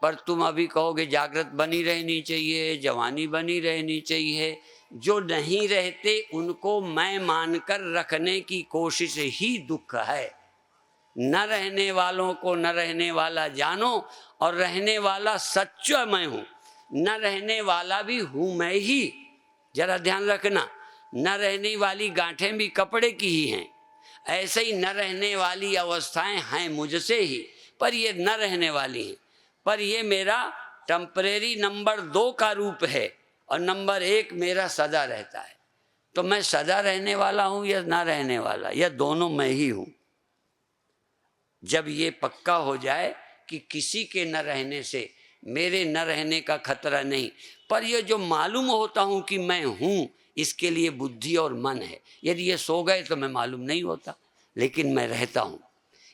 पर तुम अभी कहोगे जागृत बनी रहनी चाहिए, जवानी बनी रहनी चाहिए, जो नहीं रहते उनको मैं मानकर रखने की कोशिश ही दुख है। न रहने वालों को न रहने वाला जानो, और रहने वाला सच्चा मैं हूँ। न रहने वाला भी हूँ मैं ही, जरा ध्यान रखना। न रहने वाली गांठें भी कपड़े की ही हैं, ऐसे ही न रहने वाली अवस्थाएं हैं मुझसे ही, पर ये न रहने वाली हैं। पर ये मेरा टेम्परेरी नंबर 2 का रूप है, और नंबर 1 मेरा सदा रहता है। तो मैं सदा रहने वाला हूँ या न रहने वाला, या दोनों मैं ही हूँ। जब ये पक्का हो जाए कि किसी के न रहने से मेरे न रहने का खतरा नहीं, पर ये जो मालूम होता हूँ कि मैं हूँ, इसके लिए बुद्धि और मन है। यदि ये सो गए तो मैं मालूम नहीं होता, लेकिन मैं रहता हूँ।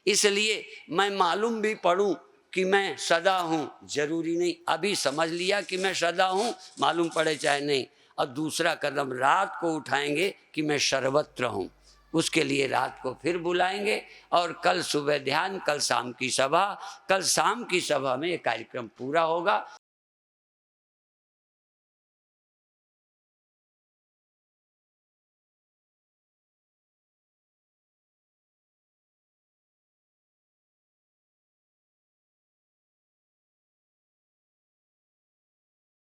इसलिए मैं मालूम भी पड़ूं कि मैं सदा हूँ, जरूरी नहीं। अभी समझ लिया कि मैं सदा हूँ, मालूम पड़े चाहे नहीं। अब दूसरा कदम रात को उठाएंगे कि मैं सर्वत्र हूँ। उसके लिए रात को फिर बुलाएंगे, और कल सुबह ध्यान, कल शाम की सभा। कल शाम की सभा में ये कार्यक्रम पूरा होगा।